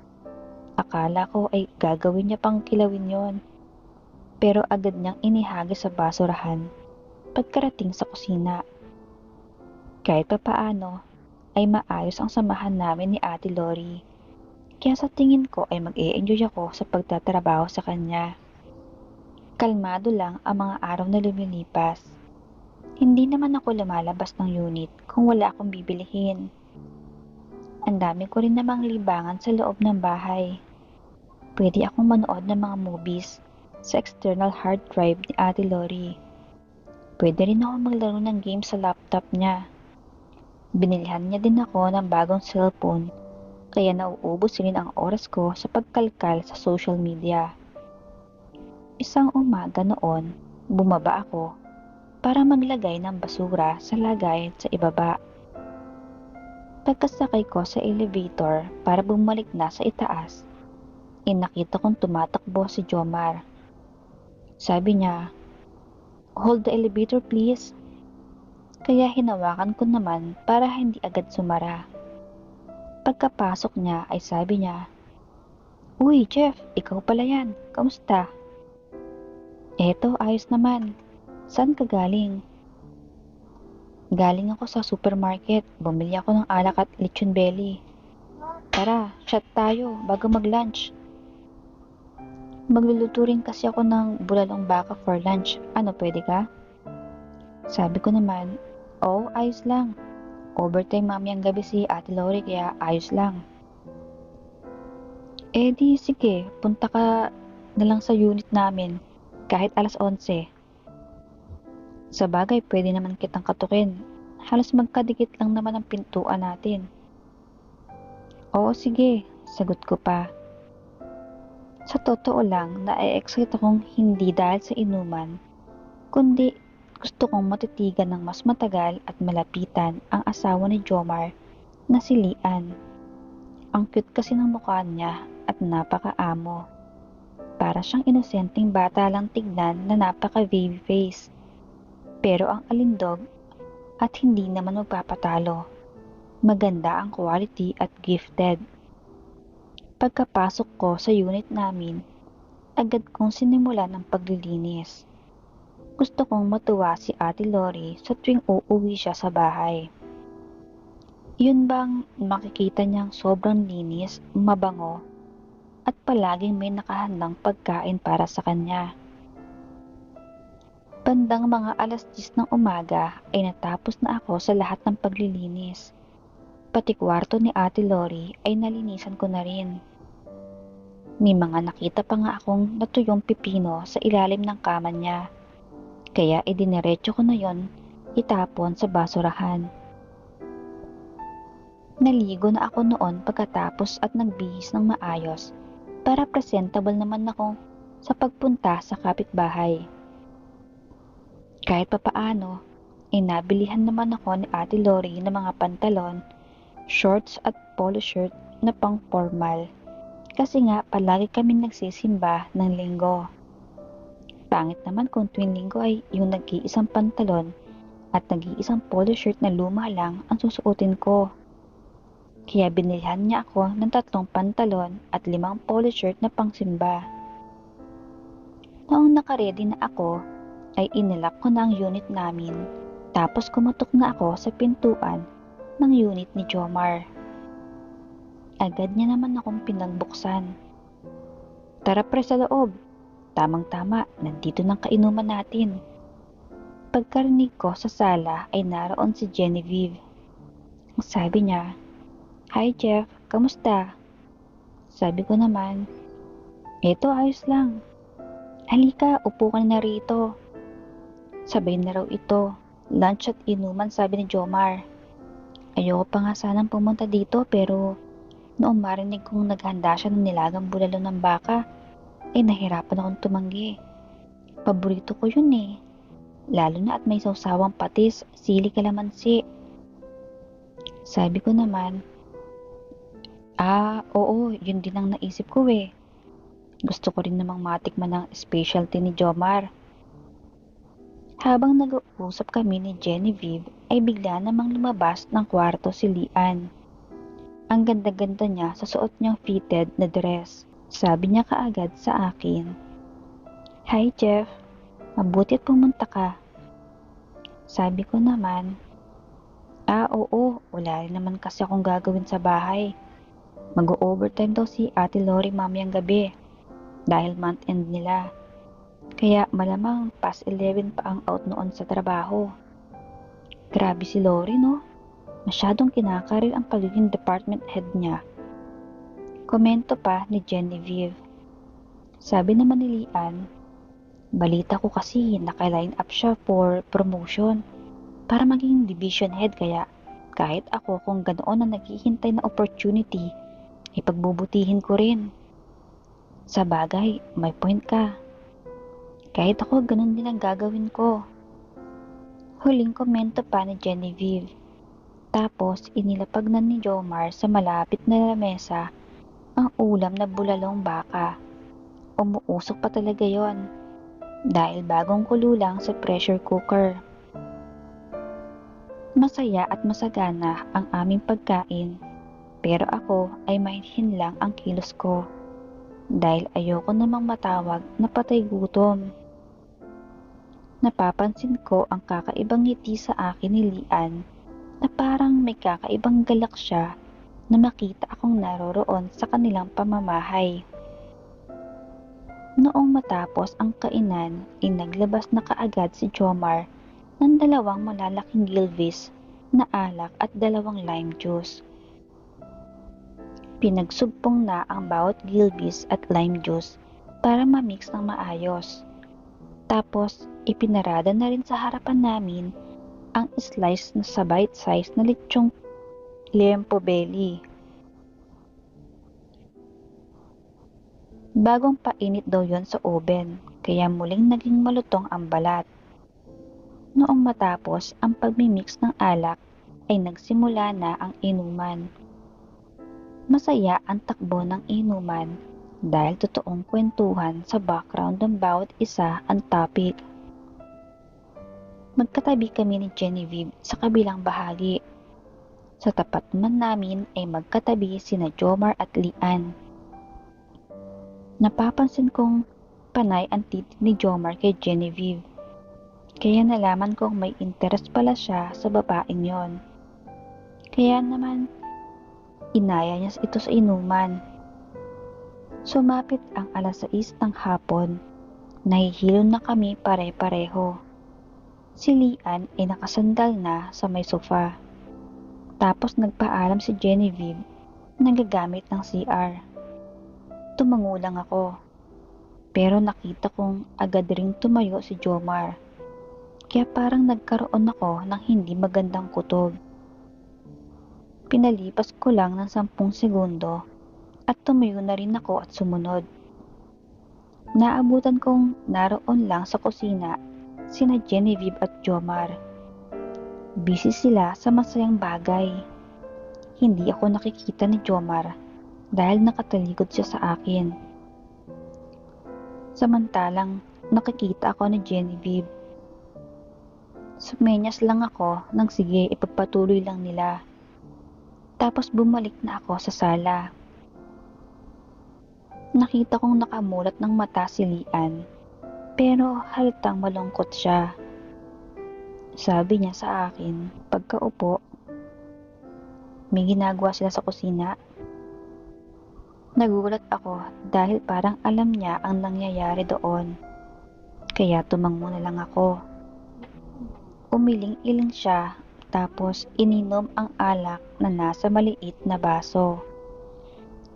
Akala ko ay gagawin niya pang kilawin yon. Pero agad niyang inihagis sa basurahan pagkarating sa kusina. Kahit pa paano ay maayos ang samahan namin ni Ate Lori. Kaya sa tingin ko ay mag-e-enjoy ako sa pagtatrabaho sa kanya. Kalmado lang ang mga araw na lumilipas. Hindi naman ako lumalabas ng unit kung wala akong bibilihin. Ang dami ko rin namang libangan sa loob ng bahay. Pwede akong manood ng mga movies sa external hard drive ni Ate Lori. Pwede rin ako maglaro ng game sa laptop niya. Binilhan niya din ako ng bagong cellphone, kaya nauubos rin ang oras ko sa pagkalkal sa social media. Isang umaga noon, bumaba ako para maglagay ng basura sa lagayan sa ibaba. Pagkasakay ko sa elevator para bumalik na sa itaas, nakita kong tumatakbo si Jomar. Sabi niya, "Hold the elevator please." Kaya hinawakan ko naman para hindi agad sumara. Pagkapasok niya ay sabi niya, "Uy Jeff, ikaw pala yan. Kamusta?" "Eto, ayos naman. Saan ka galing?" "Galing ako sa supermarket. Bumili ako ng alak at lechon belly. Tara, shot tayo bago mag-lunch." "Magluluto rin kasi ako ng bulalong baka for lunch. Ano, pwede ka?" Sabi ko naman, "Oh, ayos lang. Overtime mamayang gabi si Ate Lori kaya ayos lang." "Eh di sige, punta ka na lang sa unit namin kahit 11:00. Sa bagay, pwede naman kitang katukin. Halos magkadikit lang naman ang pintuan natin." "Oo sige," sagot ko pa. Sa totoo lang, na-excite akong hindi dahil sa inuman, kundi gusto kong matitigan ng mas matagal at malapitan ang asawa ni Jomar na si Lian. Ang cute kasi ng mukha niya at napaka-amo. Para siyang inosenteng bata lang tignan na napaka-baby face. Pero ang alindog at hindi naman magpapatalo. Maganda ang quality at gifted. Pagkapasok ko sa unit namin, agad kong sinimulan ang paglilinis. Gusto kong matuwa si Ate Lori sa tuwing uuwi siya sa bahay. Yun bang makikita niyang sobrang linis, mabango, at palaging may nakahandang pagkain para sa kanya. Bandang mga 10:00 ng umaga ay natapos na ako sa lahat ng paglilinis. Pati kwarto ni Ate Lori ay nalinisan ko na rin. May mga nakita pa nga akong natuyong pipino sa ilalim ng kama niya. Kaya idiniretso ko na yon itapon sa basurahan. Naligo na ako noon pagkatapos at nagbihis ng maayos para presentable naman ako sa pagpunta sa kapitbahay. Kahit papaano, ay nabilihan naman ako ni Ate Lori ng mga pantalon, shorts at polo shirt na pang formal. Kasi nga palagi kami nagsisimba ng linggo. Pangit naman kung tuwing linggo ay yung nag-iisang pantalon at nag-iisang polo shirt na luma lang ang susuotin ko. Kaya binilhan niya ako ng 3 pantalon at 5 polo shirt na pangsimba. Noong nakaredy na ako, ay inilak ko na ang unit namin. Tapos kumutok na ako sa pintuan ng unit ni Jomar. Agad niya naman akong pinagbuksan. Tara pre sa loob. Tamang-tama, nandito ng kainuman natin. Pagkarinig ko sa sala ay naroon si Genevieve. Sabi niya, "Hi Jeff, kamusta?" Sabi ko naman, "Eto ayos lang. Halika, upo ka na rito." Sabay na raw ito, lunch at inuman sabi ni Jomar. Ayoko pa nga sanang pumunta dito pero noong marinig kong naghanda siya ng nilagang bulalo ng baka, ay nahirapan akong tumanggi. Paborito ko yun eh. Lalo na at may sawsawang patis, sili kalamansi. Sabi ko naman, oo, yun din ang naisip ko eh. Gusto ko rin namang matikman ng specialty ni Jomar. Habang nag-uusap kami ni Genevieve, ay bigla namang lumabas ng kwarto si Lian. Ang ganda-ganda niya sa suot niyang fitted na dress. Sabi niya kaagad sa akin, "Hi Jeff, mabuti at pumunta ka." Sabi ko naman, oo, wala rin naman kasi akong gagawin sa bahay. Mag-o-overtime daw si Ate Lori mamayang gabi dahil month end nila. Kaya malamang past 11 pa ang out noon sa trabaho. Grabe si Lori no? Masyadong kinakarir ang pagiging department head niya. Komento pa ni Genevieve. Sabi naman ni Lian, balita ko kasi naka-line up siya for promotion para maging division head kaya kahit ako kung ganoon ang naghihintay na opportunity, ipagbubutihin ko rin. Sa bagay, may point ka. Kahit ako ganun din ang gagawin ko. Huling komento pa ni Genevieve. Tapos inilapag na ni Jomar sa malapit na lamesa ang ulam na bulalong baka. Umuusok pa talaga yon dahil bagong kulo lang sa pressure cooker. Masaya at masagana ang aming pagkain, pero ako ay mahinhin lang ang kilos ko dahil ayoko namang matawag na patay gutom. Napapansin ko ang kakaibang ngiti sa akin ni Lian na parang may kakaibang galak siya na makita akong naroroon sa kanilang pamamahay. Noong matapos ang kainan, ay naglabas na kaagad si Jomar ng 2 malalaking Gilvis na alak at 2 lime juice. Pinagsugpong na ang bawat Gilvis at lime juice para ma-mix ng maayos. Tapos, ipinarada na rin sa harapan namin ang slice na sa bite-size na lechong liempo belly. Bagong painit daw yon sa oven, kaya muling naging malutong ang balat. Noong matapos ang pagmimix ng alak, ay nagsimula na ang inuman. Masaya ang takbo ng inuman dahil totoong kwentuhan sa background ng bawat isa ang topic. Magkatabi kami ni Genevieve sa kabilang bahagi. Sa tapat naman namin ay magkatabi sina Jomar at Lian. Napapansin kong panay ang titig ni Jomar kay Genevieve. Kaya nalaman kong may interest pala siya sa babaeng yon. Kaya naman, inaya niya ito sa inuman. Sumapit ang 6:00 ng hapon. Nahihilo na kami pare-pareho. Si Lian ay nakasandal na sa may sofa. Tapos nagpaalam si Genevieve na gagamit ng CR. Tumango lang ako. Pero nakita kong agad ring tumayo si Jomar. Kaya parang nagkaroon ako ng hindi magandang kutob. Pinalipas ko lang ng 10 segundo at tumayo na rin ako at sumunod. Naabutan kong naroon lang sa kusina sina Genevieve at Jomar. Busy sila sa masayang bagay. Hindi ako nakikita ni Jomar dahil nakatalikod siya sa akin. Samantalang nakikita ako ni Genevieve. Sumenyas lang ako nang sige ipagpatuloy lang nila. Tapos bumalik na ako sa sala. Nakita kong nakamulat ng mata si Lian, pero halatang malungkot siya. Sabi niya sa akin pagkaupo, may ginagawa sila sa kusina. Nagulat ako dahil parang alam niya ang nangyayari doon. Kaya tumango na lang ako. Umiling-iling siya tapos ininom ang alak na nasa maliit na baso.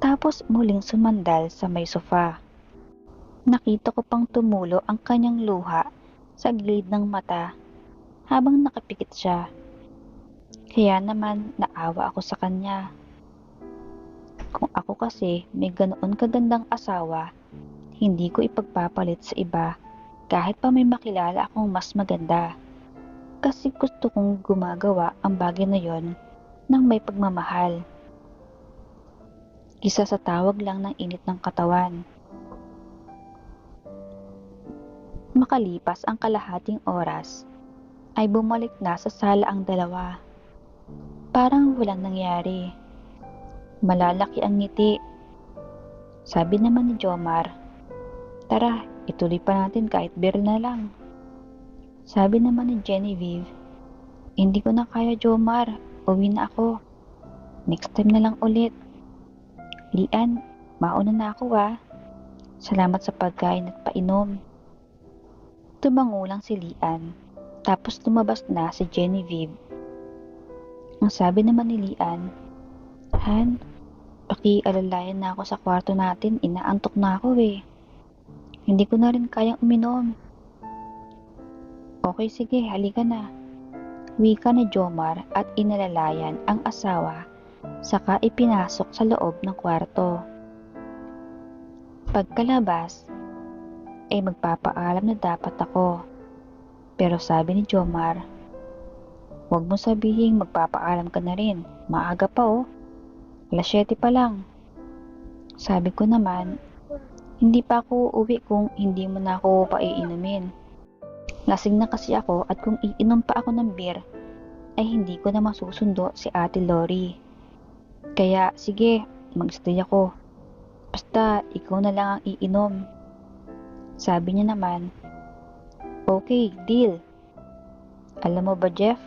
Tapos muling sumandal sa may sofa. Nakita ko pang tumulo ang kanyang luha sa gilid ng mata habang nakapikit siya. Kaya naman naawa ako sa kanya. Kung ako kasi may ganoon kagandang asawa, hindi ko ipagpapalit sa iba kahit pa may makilala akong mas maganda. Kasi gusto kong gumagawa ang bagay na yon ng may pagmamahal. Isa sa tawag lang ng init ng katawan. Makalipas ang kalahating oras, ay bumalik na sa sala ang dalawa. Parang walang nangyari. Malalaki ang ngiti. Sabi naman ni Jomar, tara, ituloy pa natin kahit beer na lang. Sabi naman ni Genevieve, hindi ko na kaya Jomar, uwi na ako. Next time na lang ulit. Lian, mauna na ako Salamat sa pagkain at painom. Tumango lang si Lian, tapos lumabas na si Genevieve. Ang sabi naman ni Lian, Han, pakialalayan na ako sa kwarto natin, inaantok na ako Hindi ko na rin kayang uminom. Okay, sige, halika na. Wika ni Jomar at inalalayan ang asawa, saka ipinasok sa loob ng kwarto. Pagkalabas, ay magpapaalam na dapat ako. Pero sabi ni Jomar, huwag mo sabihin magpapaalam ka na rin, maaga pa Alas 7 pa lang. Sabi ko naman, hindi pa ako uuwi kung hindi mo na ako paiinumin. Lasing na kasi ako at kung iinom pa ako ng beer, ay hindi ko na masusundo si Ate Lori. Kaya sige, mag-stay ako. Basta ikaw na lang ang iinom. Sabi niya naman, okay, deal. Alam mo ba Jeff,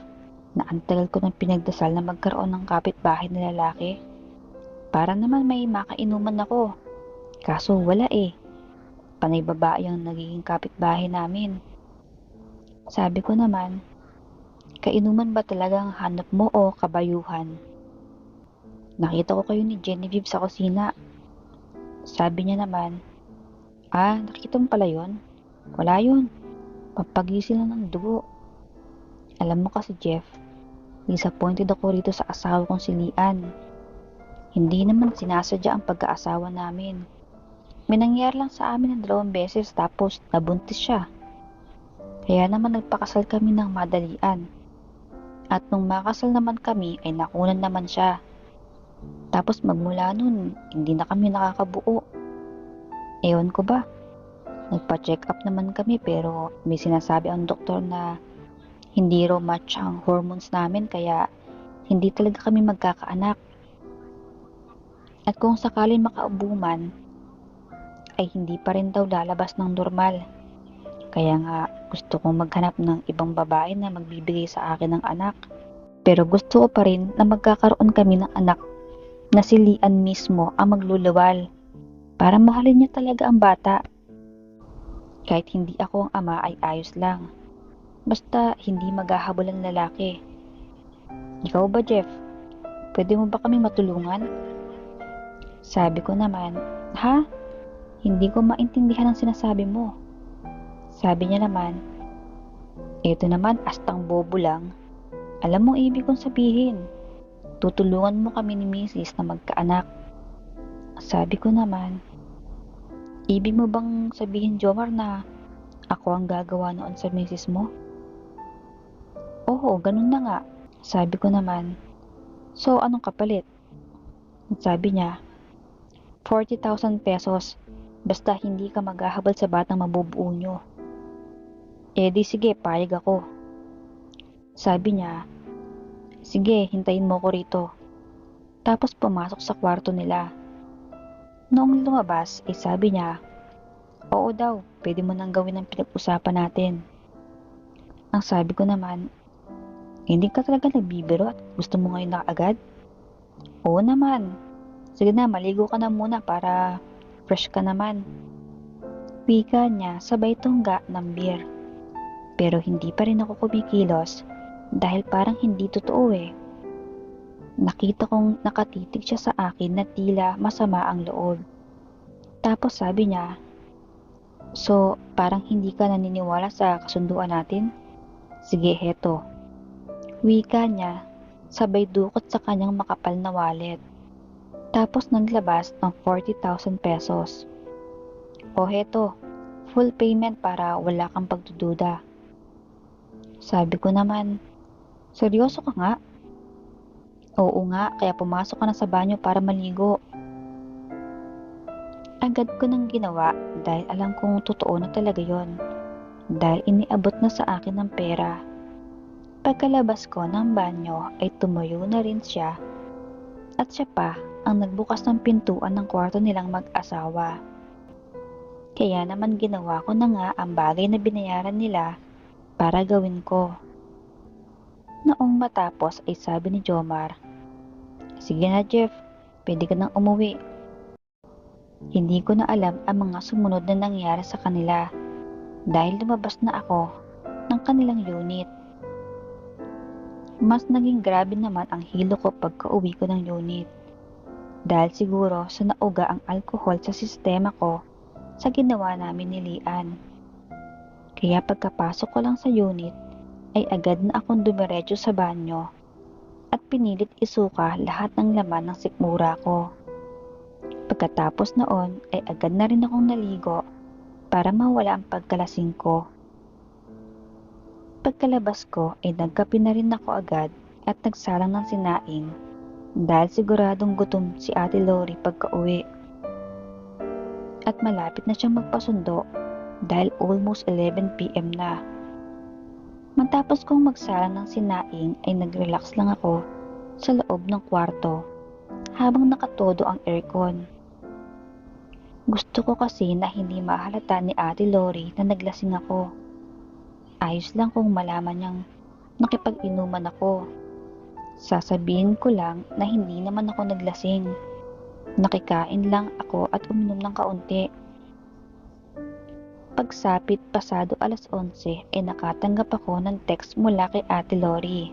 na ang tagal ko ng pinagdasal na magkaroon ng kapitbahay na lalaki. Para naman may makainuman ako. Kaso wala Panay babae ang nagiging kapitbahay namin. Sabi ko naman, kainuman ba talaga ang hanap mo o kabayuhan? Nakita ko kayo ni Genevieve sa kusina. Sabi niya naman, nakita mo pala yun? Wala yun. Pampagising lang ng dugo. Alam mo kasi Jeff, disappointed ako rito sa asawa kong si Lian. Hindi naman sinasadya ang pag-aasawa namin. May nangyari lang sa amin ng 2 beses tapos nabuntis siya. Kaya naman nagpakasal kami ng madalian. At nung makasal naman kami ay nakunan naman siya. Tapos magmula nun, hindi na kami nakakabuo. Ewan ko ba? Nagpa-check up naman kami pero may sinasabi ang doktor na hindi raw match ang hormones namin kaya hindi talaga kami magkakaanak. At kung sakaling makaubuman, ay hindi pa rin daw lalabas ng normal. Kaya nga gusto kong maghanap ng ibang babae na magbibigay sa akin ng anak. Pero gusto ko pa rin na magkakaroon kami ng anak na si Lian mismo ang magluluwal para mahalin niya talaga ang bata. Kahit hindi ako ang ama ay ayos lang. Basta hindi maghahabol ang lalaki. Ikaw ba Jeff? Pwede mo ba kami matulungan? Sabi ko naman, ha? Hindi ko maintindihan ang sinasabi mo. Sabi niya naman, eto naman astang bobo lang. Alam mo ibig kong sabihin. Tutulungan mo kami ni Mrs. na magkaanak. Sabi ko naman, ibig mo bang sabihin Jomar na ako ang gagawa noon sa Mrs. mo? Oh, Oo, ganun na nga. Sabi ko naman, so anong kapalit? Sabi niya, 40,000 pesos. Basta hindi ka maghahabol sa batang mabubuo nyo. Eh di sige, payag ako. Sabi niya, sige, hintayin mo ko rito. Tapos pumasok sa kwarto nila. Noong lumabas, sabi niya, oo daw, pwede mo nang gawin ang pinag-usapan natin. Ang sabi ko naman, hindi ka talaga nagbibiro at gusto mo ngayon na agad? Oo naman. Sige na, maligo ka na muna para fresh ka naman. Wika niya sabay tungga ng beer. Pero hindi pa rin ako kumikilos dahil parang hindi totoo eh. Nakita kong nakatitig siya sa akin na tila masama ang loob. Tapos sabi niya, so parang hindi ka naniniwala sa kasunduan natin? Sige, heto. Wika niya, sabay dukot sa kanyang makapal na wallet. Tapos naglabas ng 40,000 pesos. O heto, full payment para wala kang pagdududa. Sabi ko naman, seryoso ka nga? Oo nga, kaya pumasok ka na sa banyo para maligo. Agad ko nang ginawa dahil alam kong totoo na talaga yon. Dahil iniabot na sa akin ng pera. Pagkalabas ko ng banyo ay tumuyo na rin siya at siya pa ang nagbukas ng pintuan ng kwarto nilang mag-asawa. Kaya naman ginawa ko na nga ang bagay na binayaran nila para gawin ko. Noong matapos ay sabi ni Jomar, sige na Jeff, pwede ka nang umuwi. Hindi ko na alam ang mga sumunod na nangyari sa kanila dahil lumabas na ako ng kanilang unit. Mas naging grabe naman ang hilo ko pagka-uwi ko ng unit dahil siguro sa nauga ang alkohol sa sistema ko sa ginawa namin ni Lian. Kaya pagkapasok ko lang sa unit ay agad na akong dumiretso sa banyo at pinilit isuka lahat ng laman ng sikmura ko. Pagkatapos noon ay agad na rin akong naligo para mawala ang pagkalasing ko. Pagkalabas ko ay nagkape na rin ako agad at nagsalang ng sinaing dahil siguradong gutom si Ate Lori pagka-uwi. At malapit na siyang magpasundo dahil almost 11 PM na. Matapos kong magsalang ng sinaing ay nag-relax lang ako sa loob ng kwarto habang nakatodo ang aircon. Gusto ko kasi na hindi mahalata ni Ate Lori na naglasing ako. Ayos lang kung malaman niyang nakipag-inuman ako. Sasabihin ko lang na hindi naman ako naglasing. Nakikain lang ako at uminom ng kaunti. Pagsapit pasado alas 11 ay nakatanggap ako ng text mula kay Ate Lori.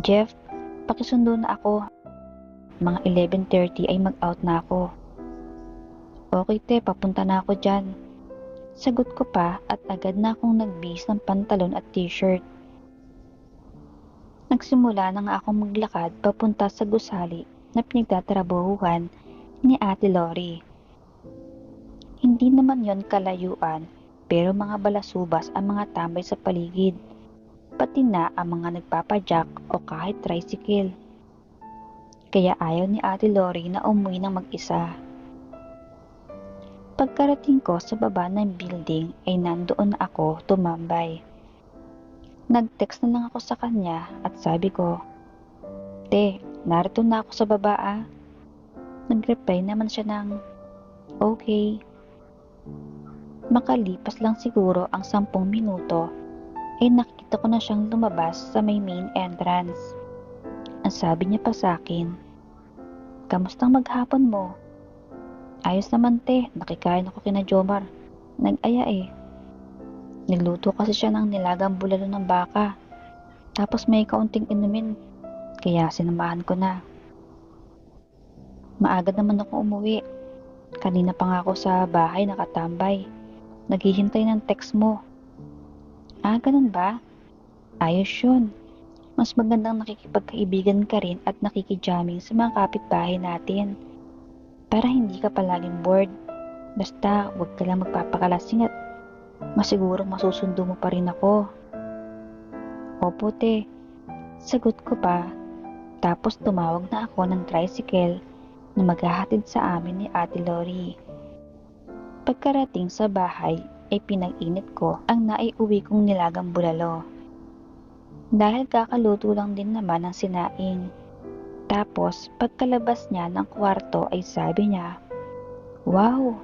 Jeff, pakisundo na ako. Mga 11:30 ay mag-out na ako. Okay te, papunta na ako dyan. Sagot ko pa at agad na akong nagbihis ng pantalon at t-shirt. Nagsimula na nga akong maglakad papunta sa gusali na pinagtatrabahuhan ni Ate Lori. Hindi naman yon kalayuan pero mga balasubas ang mga tambay sa paligid, pati na ang mga nagpapajack o kahit tricycle. Kaya ayaw ni Ate Lori na umuwi ng mag-isa. Pagkarating ko sa baba ng building ay nandoon na ako tumambay. Nag-text na lang ako sa kanya at sabi ko, Te, narito na ako sa baba ah. Nag-reply naman siya ng, okay. Makalipas lang siguro ang 10 minuto ay nakita ko na siyang lumabas sa may main entrance. Ang sabi niya pa sa akin, kamustang maghapon mo? Ayos naman te, nakikain ako kina Jomar. Nag-aya eh. Nagluto kasi siya ng nilagang bulalo ng baka. Tapos may kaunting inumin, kaya sinamahan ko na. Maaga naman ako umuwi. Kanina pa nga ako sa bahay nakatambay. Naghihintay ng text mo. Ah, ganun ba? Ayos yun. Mas magandang nakikipagkaibigan ka rin at nakikijamming sa mga kapitbahay natin. Para hindi ka palaging bored. Basta huwag ka lang magpapakalasing at masigurong masusundo mo pa rin ako. Opo te, sagot ko pa. Tapos tumawag na ako ng tricycle na maghahatid sa amin ni Ate Lori. Pagkarating sa bahay ay pinag-init ko ang naiuwi kong nilagang bulalo. Dahil kakaluto lang din naman ng sinaing. Tapos pagkalabas niya ng kwarto ay sabi niya, "Wow,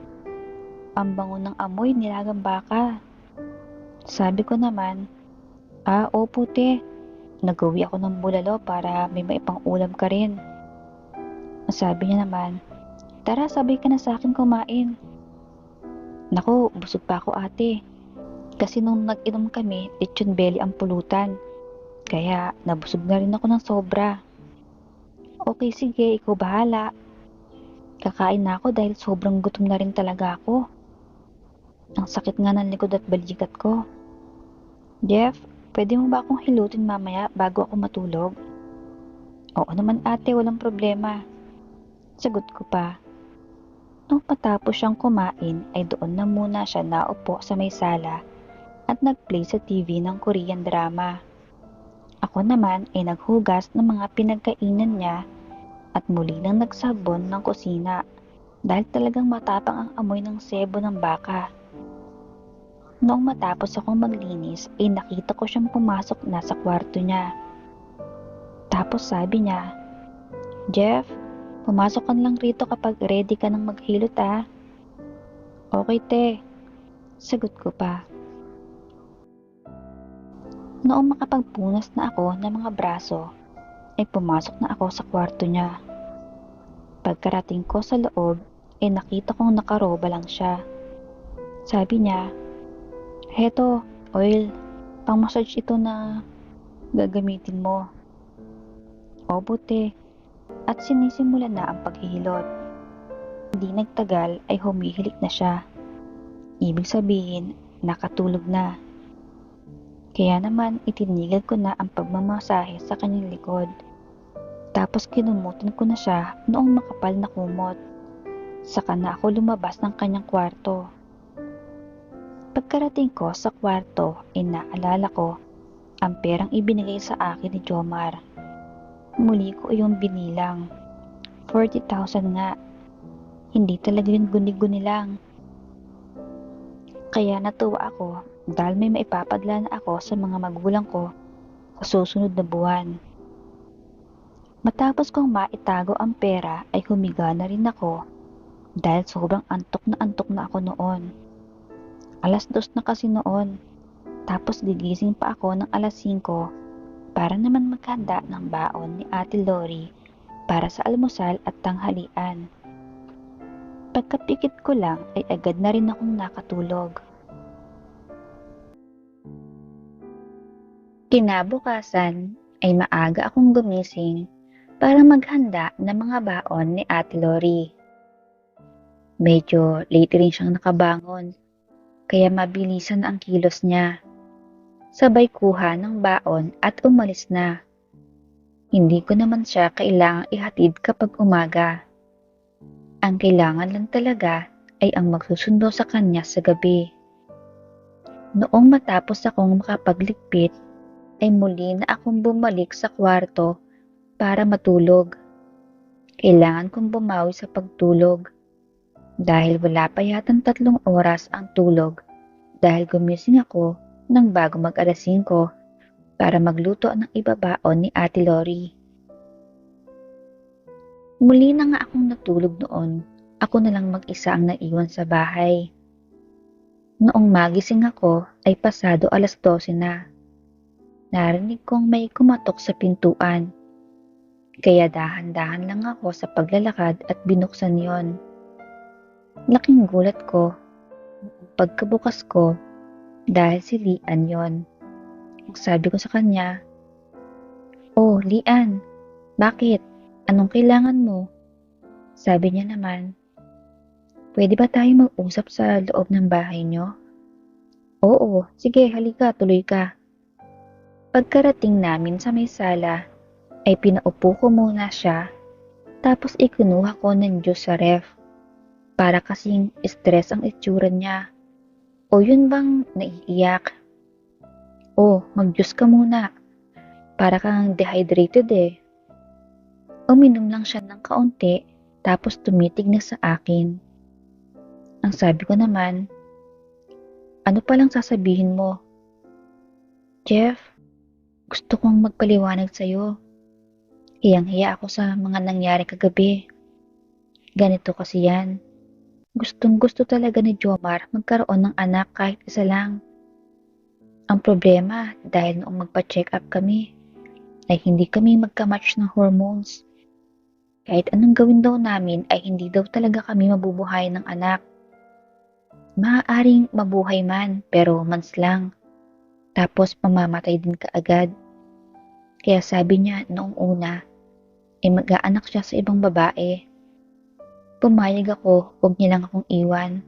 ang bango ng amoy nilagang baka." Sabi ko naman, opo te, nagawi ako ng bulalo para may maipang ulam ka rin." Sabi niya naman, "Tara sabay ka na sa akin kumain." Naku, busog pa ako ate. Kasi nung nag-inom kami, lechon belly ang pulutan. Kaya nabusog na rin ako ng sobra. Okay sige, ikaw bahala. Kakain na ako dahil sobrang gutom na rin talaga ako. Ang sakit nga ng likod at balikat ko. Jeff, pwede mo ba akong hilutin mamaya bago ako matulog? Oo naman ate, walang problema. Sagot ko pa. Nung matapos siyang kumain ay doon na muna siya naupo sa may sala at nag-play sa TV ng Korean drama. Ako naman ay naghugas ng mga pinagkainan niya at muli nang nagsabon ng kusina dahil talagang matapang ang amoy ng sebo ng baka. Noong matapos akong maglinis ay nakita ko siyang pumasok na sa kwarto niya. Tapos sabi niya, "Jeff, pumasok ka lang rito kapag ready ka nang maghilot ah." "Okay te," sagot ko pa. Noong makapagpunas na ako ng mga braso, ay pumasok na ako sa kwarto niya. Pagkarating ko sa loob, ay nakita kong nakaroba lang siya. Sabi niya, "Heto, oil, pang-massage ito na gagamitin mo." Opo te, at sinisimula na ang paghihilot. Hindi nagtagal ay humihilik na siya. Ibig sabihin, nakatulog na. Kaya naman itinigil ko na ang pagmamasahe sa kanyang likod. Tapos kinumutan ko na siya noong makapal na kumot. Saka na ako lumabas ng kanyang kwarto. Pagkarating ko sa kwarto ay naalala ko ang perang ibinigay sa akin ni Jomar. Muli ko iyong binilang. 40,000 nga. Hindi talaga yun guni-guni lang. Kaya natuwa ako dahil may maipapadala na ako sa mga magulang ko sa susunod na buwan. Matapos kong maitago ang pera ay humiga na rin ako dahil sobrang antok na ako noon. 2:00 na kasi noon, tapos gigising pa ako ng 5:00 para naman maghanda ng baon ni Ate Lori para sa almusal at tanghalian. Pagkapikit ko lang ay agad na rin akong nakatulog. Kinabukasan ay maaga akong gumising para maghanda ng mga baon ni Ate Lori. Medyo late rin siyang nakabangon, kaya mabilisan ang kilos niya. Sabay kuha ng baon at umalis na. Hindi ko naman siya kailangang ihatid kapag umaga. Ang kailangan lang talaga ay ang magsusundo sa kanya sa gabi. Noong matapos akong makapagligpit, ay muli na akong bumalik sa kwarto para matulog. Kailangan kong bumawi sa pagtulog dahil wala pa yatang 3 oras ang tulog dahil gumising ako nang bago mag-5 para magluto ng ibabaon ni Ate Lori. Muli na nga akong natulog noon, ako na lang mag-isa ang naiwan sa bahay. Noong magising ako ay pasado 12:00 na. Narinig kong may kumatok sa pintuan. Kaya dahan-dahan lang ako sa paglalakad at binuksan yon. Laking gulat ko. Pagkabukas ko, dahil si Lian yon. Sabi ko sa kanya, "Oh, Lian, bakit? Anong kailangan mo?" Sabi niya naman, "Pwede ba tayo mag-usap sa loob ng bahay niyo?" "Oo, sige, halika, tuloy ka." Pagkarating namin sa may sala, ay pinaupo ko muna siya, tapos ikinuha ko ng juice sa ref. Para kasing stress ang itsura niya. O yun bang naiiyak? "Oh, mag-juice ka muna. Para kang dehydrated eh. Uminom lang siya ng kaunti tapos tumitig na sa akin. Ang sabi ko naman, ano palang sasabihin mo? Jeff, gusto kong magpaliwanag sa'yo. Hiyang-hiya ako sa mga nangyari kagabi. Ganito kasi yan. Gustong-gusto talaga ni Jomar magkaroon ng anak kahit isa lang. Ang problema, dahil noong magpa-check up kami, ay hindi kami magka-match ng hormones. Kahit anong gawin daw namin ay hindi daw talaga kami mabubuhay ng anak. Maaaring mabuhay man, pero months lang. Tapos mamamatay din kaagad. Kaya sabi niya noong una, ay mag-aanak siya sa ibang babae. Pumayag ako, huwag niya lang akong iwan.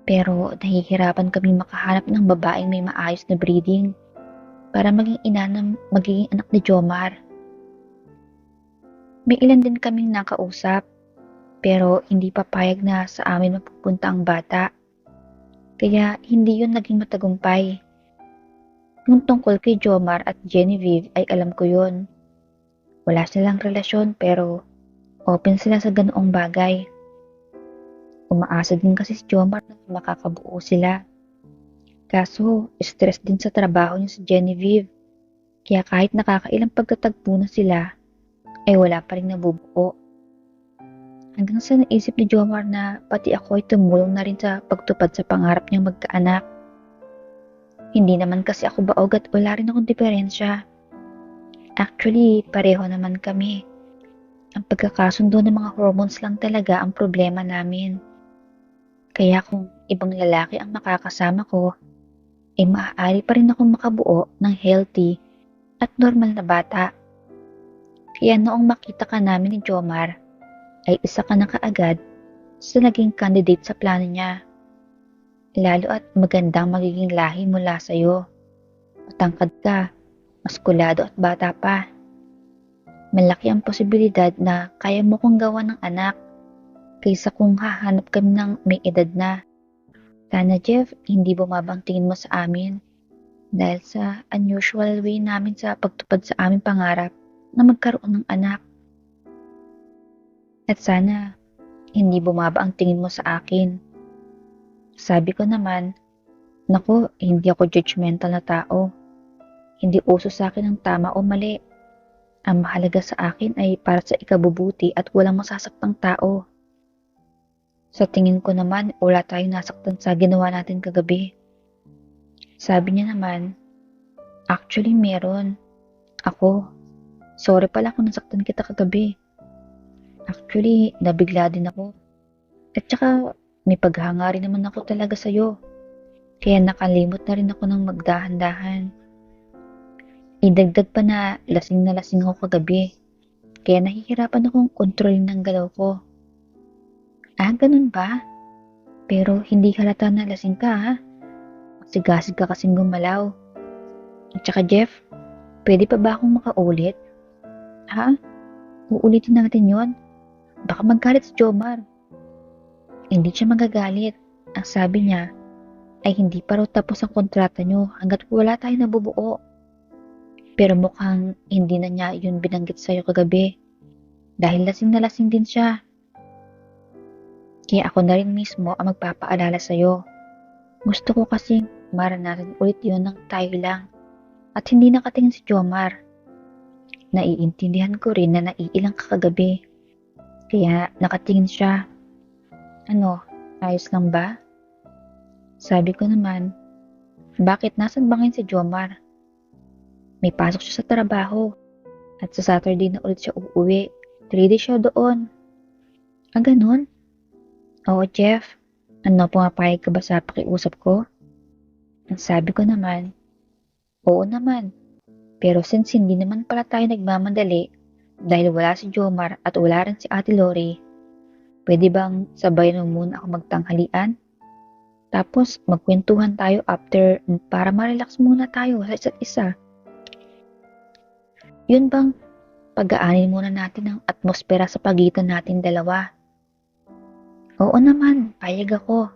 Pero nahihirapan kami makahanap ng babaeng may maayos na breeding para maging ina ng magiging anak ni Jomar. May ilan din kaming nakausap, pero hindi papayag na sa amin mapupunta ang bata. Kaya hindi yun naging matagumpay. Yung tungkol kay Jomar at Genevieve ay alam ko yun. Wala silang relasyon pero open sila sa ganoong bagay. Umaasa din kasi si Jomar na makakabuo sila. Kaso, stress din sa trabaho niya si Genevieve. Kaya kahit nakakailang pagkatagpo na sila, ay wala pa rin nabubuo. Hanggang sa naisip ni Jomar na pati ako ay tumulong na rin sa pagtupad sa pangarap niyang magkaanak. Hindi naman kasi ako baog at wala rin akong diferensya. Actually, pareho naman kami. Ang pagkakasundo ng mga hormones lang talaga ang problema namin. Kaya kung ibang lalaki ang makakasama ko, ay maaari pa rin akong makabuo ng healthy at normal na bata. Kaya noong makita ka namin ni Jomar, ay isa ka na kaagad sa naging candidate sa plano niya. Lalo at magandang magiging lahi mula sa'yo. Matangkad ka, maskulado at bata pa. Malaki ang posibilidad na kaya mo kong gawa ng anak kaysa kung hahanap kami ng may edad na. Sana Jeff, hindi bumabang tingin mo sa amin dahil sa unusual way namin sa pagtupad sa aming pangarap na magkaroon ng anak. At sana hindi bumaba ang tingin mo sa akin. Sabi ko naman, naku, hindi ako judgmental na tao. Hindi uso sa akin ang tama o mali. Ang mahalaga sa akin ay para sa ikabubuti at walang masasaktang tao. Sa tingin ko naman, wala tayong nasaktan sa ginawa natin kagabi. Sabi niya naman, actually meron. Ako, sorry pala kung nasaktan kita kagabi. Actually, nabigla din ako. At saka, may paghanga rin naman ako talaga sa'yo. Kaya nakalimot na rin ako ng magdahan-dahan. Idagdag pa na lasing ako kagabi. Kaya nahihirapan akong kontrolin ng galaw ko. Ah, ganun ba? Pero hindi halata na lasing ka ha? Sigasig ka kasing gumalaw. At saka Jeff, pwede pa ba akong makaulit? Ha? Uulitin natin yon. Baka magalit si Jomar. Hindi siya magagalit. Ang sabi niya ay hindi pa raw tapos ang kontrata niyo hanggat wala tayo nabubuo. Pero mukhang hindi na niya yun binanggit sa'yo kagabi. Dahil lasing na lasing din siya. Kaya ako na rin mismo ang magpapaalala sa'yo. Gusto ko kasing maranasan ulit yun ng tayo lang. At hindi nakatingin si Jomar. Naiintindihan ko rin na naiilang ka kagabi. Kaya nakatingin siya. Ano, ayos lang ba? Sabi ko naman, bakit nasan ba ngayon si Jomar? May pasok siya sa trabaho. At sa Saturday na ulit siya uuwi. 3 days siya doon. Ah, ganun? Oo, Jeff. Ano, pumapayag ka ba sa pakiusap ko? Ang sabi ko naman, oo naman. Pero since hindi naman pala tayo nagmamadali, dahil wala si Jomar at wala rin si Ate Lori, pwede bang sabayan mo muna ako magtanghalian? Tapos magkwentuhan tayo after para ma-relax muna tayo sa isa't isa. Yun bang pag-aanin muna natin ang atmosfera sa pagitan natin dalawa? Oo naman, payag ako.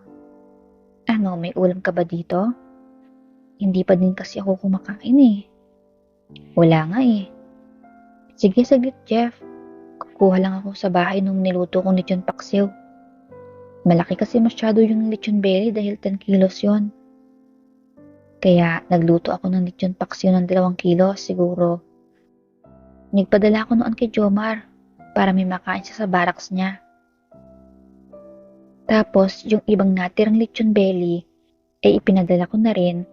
Ano, may ulam ka ba dito? Hindi pa din kasi ako kumakain eh. Wala nga eh. Sige, saglit, Jeff. Kukuha lang ako sa bahay nung niluto kong lechon paksiw. Malaki kasi masyado yung lechon belly dahil 10 kilos yon. Kaya nagluto ako ng lechon paksiw ng 2 kilos siguro. Nagpadala ako noon kay Jomar para may makain siya sa barracks niya. Tapos yung ibang natirang lechon belly ay ipinadala ko na rin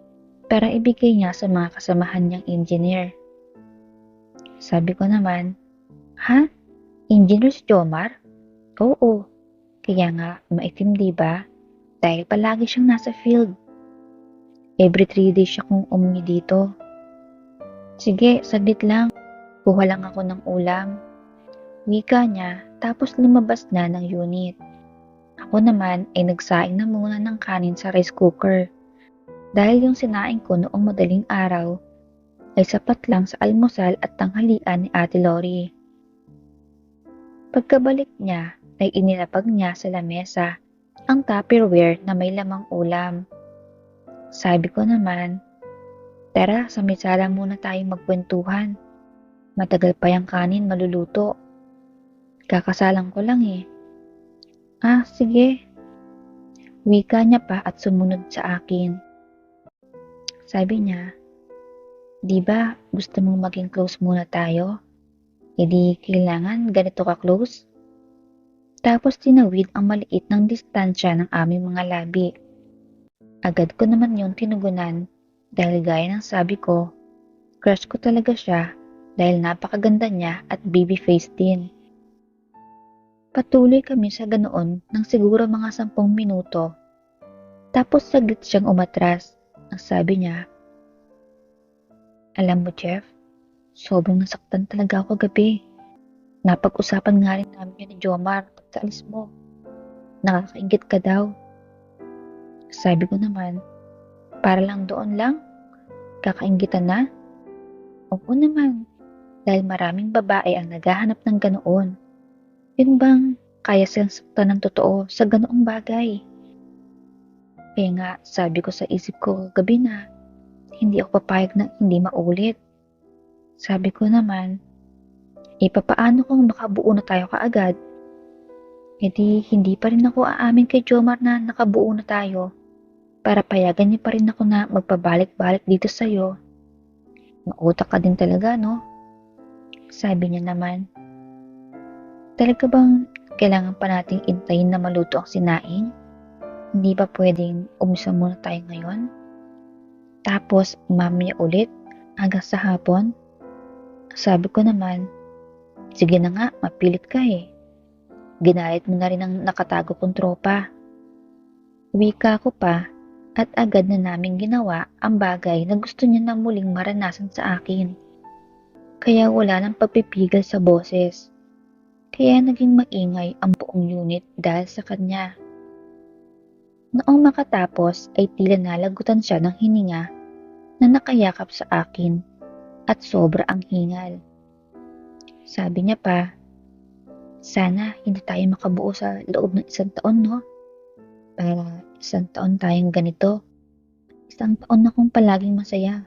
para ibigay niya sa mga kasamahan niyang engineer. Sabi ko naman, ha? Engineer si Jomar? Oo. Kaya nga maitim diba? Dahil palagi siyang nasa field. Every 3 days siya kung umuwi dito. Sige, saglit lang. Kuha lang ako ng ulam. Wika niya, tapos lumabas na ng unit. Ako naman ay nagsaing na muna ng kanin sa rice cooker. Dahil yung sinaing ko noong madaling araw ay sapat lang sa almusal at tanghalian ni Ate Lori. Pagkabalik niya ay inilapag niya sa lamesa ang Tupperware na may lamang ulam. Sabi ko naman, tara, sa mesala muna tayong magkwentuhan. Matagal pa yung kanin maluluto. Kakasalang ko lang eh. Ah, sige. Wika niya pa at sumunod sa akin. Sabi niya, di ba gusto mong maging close muna tayo? E di kailangan ganito ka close? Tapos tinawid ang maliit ng distansya ng aming mga labi. Agad ko naman yung tinugunan dahil gaya ng sabi ko, crush ko talaga siya dahil napakaganda niya at baby face din. Patuloy kami sa ganoon ng siguro mga 10 minuto. Tapos saglit siyang umatras. Ang sabi niya, alam mo Jeff, sobrang nasaktan talaga ako gabi. Napag-usapan nga rin namin yun ni Jomar pagkaalis mo. Nakakaingit ka daw. Sabi ko naman, para lang doon lang? Kakainggitan na? Oo naman, dahil maraming babae ang naghahanap ng ganoon. Yun bang kaya silang saktan ng totoo sa ganoong bagay? Kaya nga sabi ko sa isip ko gabi na, hindi ako papayag na hindi maulit. Sabi ko naman, papaano kung makabuo na tayo kaagad? E di hindi pa rin ako aamin kay Jomar na nakabuo na tayo. Para payagan niya pa rin ako na magpabalik-balik dito sa'yo. Mautak ka din talaga, no? Sabi niya naman. Talaga bang kailangan pa nating intayin na maluto ang sinaing? Hindi ba pwedeng umisa muna tayo ngayon? Tapos mamaya ulit hanggang sa hapon? Sabi ko naman, sige na nga, mapilit ka eh. Ginalit mo na rin ang nakatago kong tropa. Wika ko pa. At agad na naming ginawa ang bagay na gusto niya na muling maranasan sa akin. Kaya wala nang pagpipigil sa boses. Kaya naging maingay ang buong unit dahil sa kanya. Noong makatapos ay tila nalagutan siya ng hininga na nakayakap sa akin at sobra ang hingal. Sabi niya pa, sana hindi tayo makabuo sa loob ng 1 taon, no? Para 1 taon tayong ganito. 1 taon na akong palaging masaya.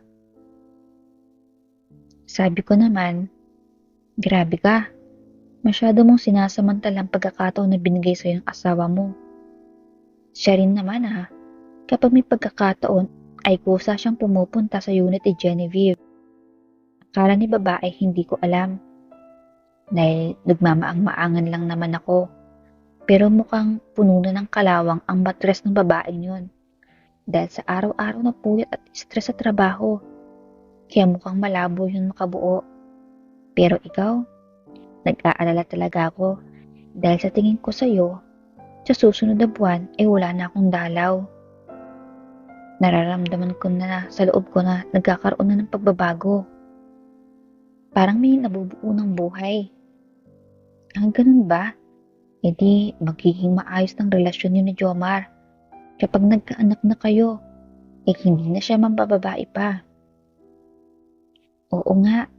Sabi ko naman, grabe ka. Masyado mong sinasamantalang pagkakataon na binigay sa'yo ng asawa mo. Siya rin naman kapag may pagkakataon ay kusa siyang pumupunta sa unit ni Genevieve. Akala ni babae hindi ko alam. Dahil nagmamaang-maangan lang naman ako. Pero mukhang puno na ng kalawang ang matres ng babaeng yun. Dahil sa araw-araw na puyat at stress sa trabaho. Kaya mukhang malabo yun makabuo. Pero ikaw, nag-aalala talaga ako. Dahil sa tingin ko sa'yo, sa susunod na buwan ay wala na akong dalaw. Nararamdaman ko na sa loob ko na nagkakaroon na ng pagbabago. Parang may nabubuo ng buhay. Ang ganun ba? E di magiging maayos ng relasyon niyo ni Jomar. Kapag nagkaanak na kayo, hindi na siya mambababae pa. Oo nga,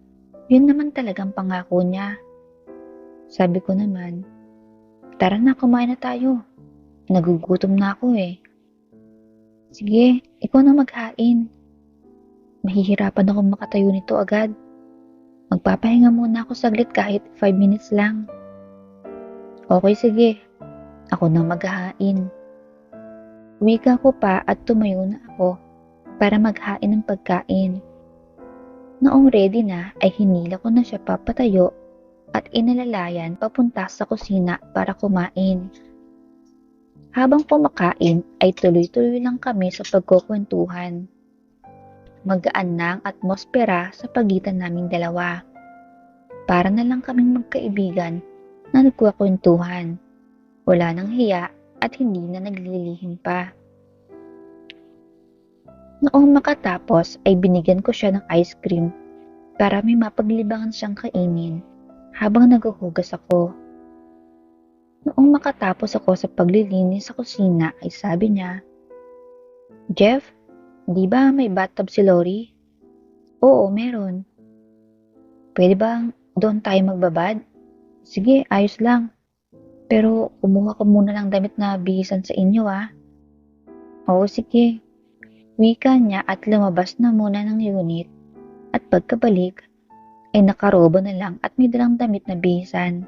yun naman talagang pangako niya. Sabi ko naman, tara na kumain na tayo. Nagugutom na ako eh. Sige, ikaw na maghain. Mahihirapan akong makatayo nito agad. Magpapahinga muna ako saglit kahit 5 minutes lang. Okay, sige. Ako na maghahain. Wika ko pa at tumayo na ako para maghain ng pagkain. Noong ready na ay hinila ko na siya papatayo at inalalayan papunta sa kusina para kumain. Habang kumakain ay tuloy-tuloy lang kami sa pagkukwentuhan. Magaan na ang atmosfera sa pagitan naming dalawa. Para na lang kaming magkaibigan na nagkukwentuhan. Wala nang hiya at hindi na naglilihim pa. Noong makatapos ay binigyan ko siya ng ice cream para may mapaglibangan siyang kainin habang naghuhugas ako. Noong makatapos ako sa paglilinis sa kusina ay sabi niya, "Jeff, di ba may bathtub si Lori?" "Oo, meron." "Pwede bang doon tayo magbabad?" "Sige, ayos lang. Pero kumuha ka muna ng damit na bihisan sa inyo ah." "Oo, sige." Wika niya at lumabas na muna ng unit at pagkabalik ay nakarobo na lang at may dalang damit na bihisan.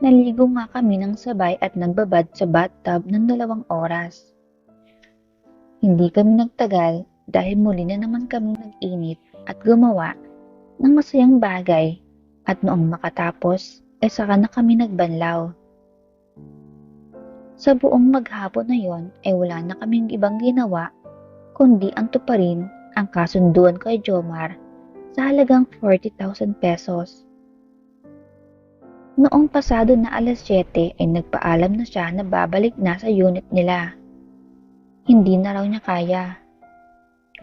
Naligo nga kami ng sabay at nagbabad sa bathtub ng 2 oras. Hindi kami nagtagal dahil muli na naman kami nag-init at gumawa ng masayang bagay at noong makatapos ay saka na kami nagbanlaw. Sa buong maghapon na yon ay wala na kaming ibang ginawa kundi ang tuparin ang kasunduan kay Jomar sa halagang 40,000 pesos. Noong pasado na alas 7 ay nagpaalam na siya na babalik na sa unit nila. Hindi na raw niya kaya.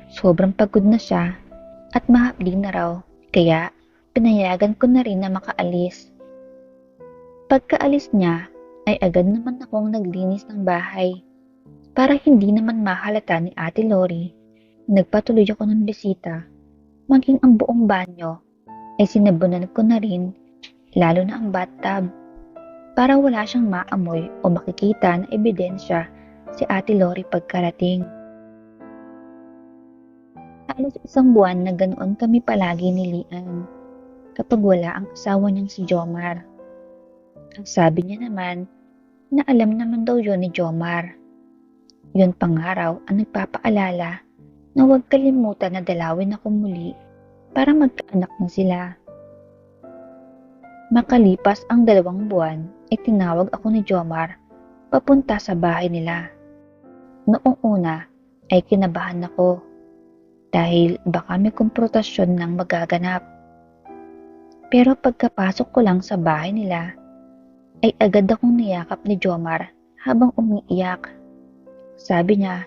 Sobrang pagod na siya at mahapdi na raw, kaya pinayagan ko na rin na makaalis. Pagkaalis niya ay agad naman akong naglinis ng bahay para hindi naman mahalata ni Ate Lori. Nagpatuloy ako ng bisita, maging ang buong banyo ay sinabunan ko na rin, lalo na ang bathtub, para wala siyang maamoy o makikita na ebidensya si Ate Lori pagkarating. Halos 1 buwan na ganoon kami palagi ni Lian kapag wala ang asawa niyang si Jomar. Ang sabi niya naman na alam naman daw yun ni Jomar. Yun pang araw ang nagpapaalala na huwag kalimutan na dalawin ako muli para magkaanak na sila. Makalipas ang 2 buwan ay tinawag ako ni Jomar papunta sa bahay nila. Noong una ay kinabahan ako dahil baka may komprontasyon nang magaganap. Pero pagkapasok ko lang sa bahay nila ay agad akong niyakap ni Jomar habang umiiyak. Sabi niya,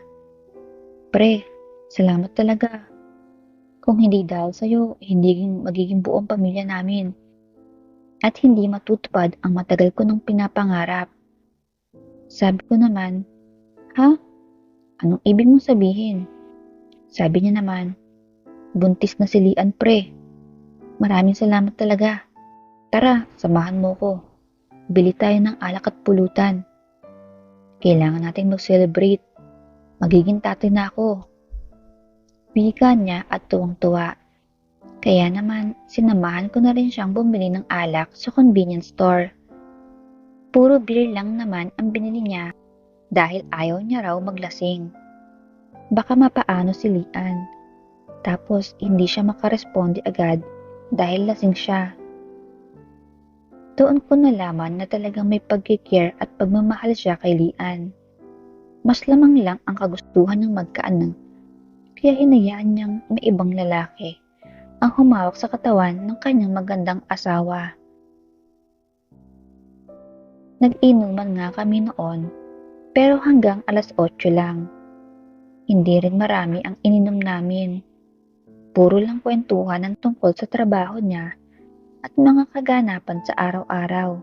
"Pre, salamat talaga. Kung hindi dahil sa'yo, hindi magiging buong pamilya namin. At hindi matutupad ang matagal ko nang pinapangarap." Sabi ko naman, "Ha? Anong ibig mong sabihin?" Sabi niya naman, "Buntis na si Lian, pre. Maraming salamat talaga. Tara, samahan mo ko. Bili tayo ng alak at pulutan. Kailangan nating mag-celebrate. Magiging tatay na ako." Wika niya at tuwang-tuwa. Kaya naman, sinamahan ko na rin siyang bumili ng alak sa convenience store. Puro beer lang naman ang binili niya dahil ayaw niya raw maglasing. Baka mapaano si Lian. Tapos hindi siya makaresponde agad dahil lasing siya. Doon ko nalaman na talagang may pagkikare at pagmamahal siya kay Lian. Mas lamang lang ang kagustuhan ng magkaanak, kaya hinayaan niyang may ibang lalaki ang humawak sa katawan ng kanyang magandang asawa. Nag-inuman nga kami noon, pero hanggang alas 8 lang. Hindi rin marami ang ininom namin. Puro lang kwentuhan ng tungkol sa trabaho niya at mga kaganapan sa araw-araw.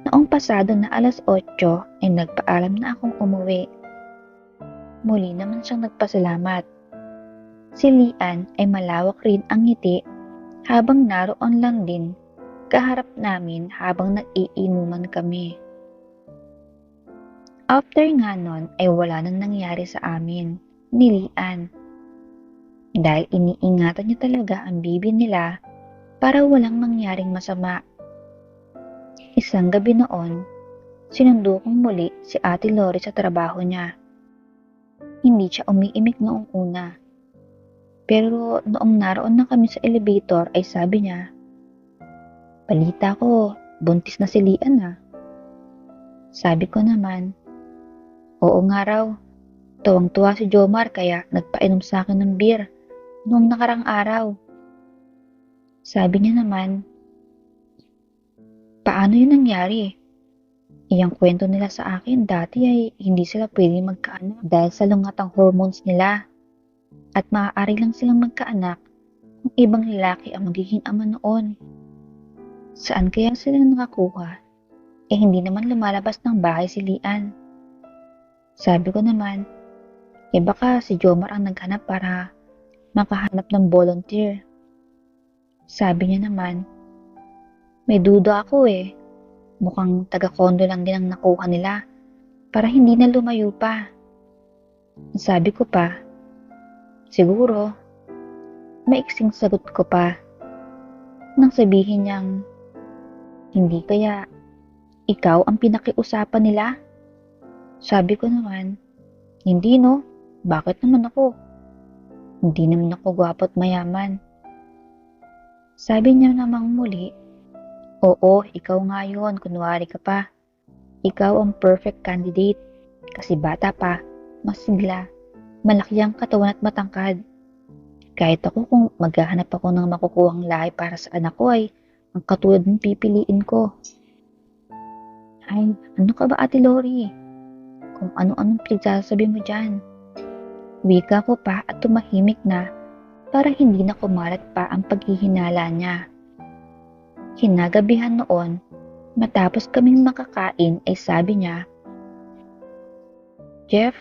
Noong pasado na alas 8 ay nagpaalam na akong umuwi. Muli naman siyang nagpasalamat. Si Lian ay malawak rin ang ngiti habang naroon lang din kaharap namin habang nag-iinuman kami. After nga nun ay wala nang nangyari sa amin ni Lian. dahil iniingatan niya talaga ang bibi nila para walang mangyaring masama. Isang gabi noon, sinundo kong muli si Ate Lori sa trabaho niya. Hindi siya umiimik noong una. Pero noong naroon na kami sa elevator ay sabi niya, "Balita ko, buntis na si Lian ah." Sabi ko naman, "Oo nga raw, tuwang-tuwa si Jomar kaya nagpainom sa akin ng beer noong nakarang araw." Sabi niya naman, "Paano yun nangyari? Iyang kwento nila sa akin dati ay hindi sila pwedeng magkaanak dahil sa lungatang hormones nila at maaari lang silang magkaanak kung ibang lalaki ang magiging ama noon. Saan kaya sila nakakuha? Eh hindi naman lumalabas ng bahay si Lian." Sabi ko naman, baka si Jomar ang naghanap para makahanap ng volunteer." Sabi niya naman, "May duda ako eh. Mukhang taga-kondo lang din ang nakuha nila para hindi na lumayo pa." Sabi ko pa, "Siguro." Maiksing sagot ko pa nang sabihin niyang, "Hindi kaya ikaw ang pinakiusapan nila?" Sabi ko naman, "Hindi no, bakit naman ako? Hindi naman ako gwapo at mayaman." Sabi niya namang muli, "Oo, ikaw nga yun, kunwari ka pa. Ikaw ang perfect candidate kasi bata pa, masigla, malaki ang katawan at matangkad. Kahit ako kung maghahanap ako ng makukuhang lahi para sa anak ko ay ang katulad ng pipiliin ko." Ay, ano ka ba Ate Lori? Kung ano-anong pinagsasabi mo dyan. Wika ko pa at tumahimik na para hindi na kumalat pa ang paghihinala niya. Kinagabihan noon, matapos kaming makakain ay sabi niya, "Jeff,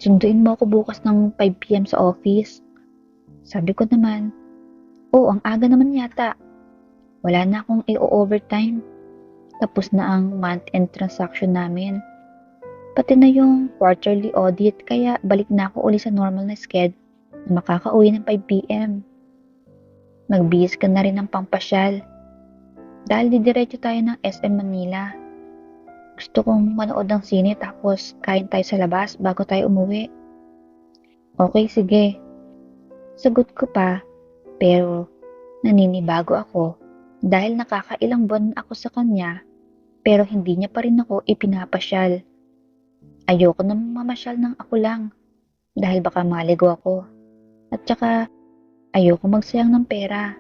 sunduin mo ako bukas ng 5 PM sa office." Sabi ko naman, "Oo, ang aga naman yata. Wala na akong i-overtime. Tapos na ang month-end transaction namin. Pati na yung quarterly audit kaya balik na ako uli sa normal na sked na makakauwi ng 5 PM. Magbihis ka na rin ng pampasyal dahil didiretso tayo ng SM Manila. Gusto kong manood ng sine tapos kain tayo sa labas bago tayo umuwi." "Okay, sige." Sagot ko pa, pero naninibago ako dahil nakakailang buwan ako sa kanya pero hindi niya pa rin ako ipinapasyal. Ayoko namang mamasyal ng ako lang dahil baka maligo ako. At saka ayoko magsayang ng pera.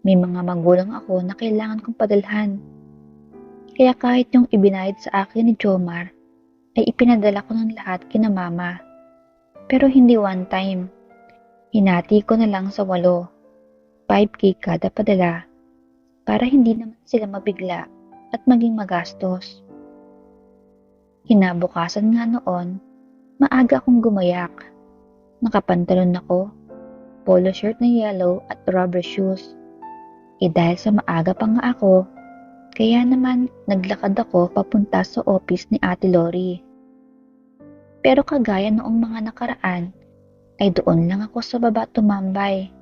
May mga magulang ako na kailangan kong padalhan. Kaya kahit yung ibinayad sa akin ni Jomar ay ipinadala ko ng lahat kina mama. Pero hindi one time. Hinati ko na lang sa 8, 5K kada padala para hindi naman sila mabigla at maging magastos. Kinabukasan nga noon, maaga akong gumayak. Nakapantalon ako, polo shirt na yellow at rubber shoes. Dahil sa maaga pa nga ako, kaya naman naglakad ako papunta sa office ni Ate Lori. Pero kagaya noong mga nakaraan, ay doon lang ako sa baba tumambay.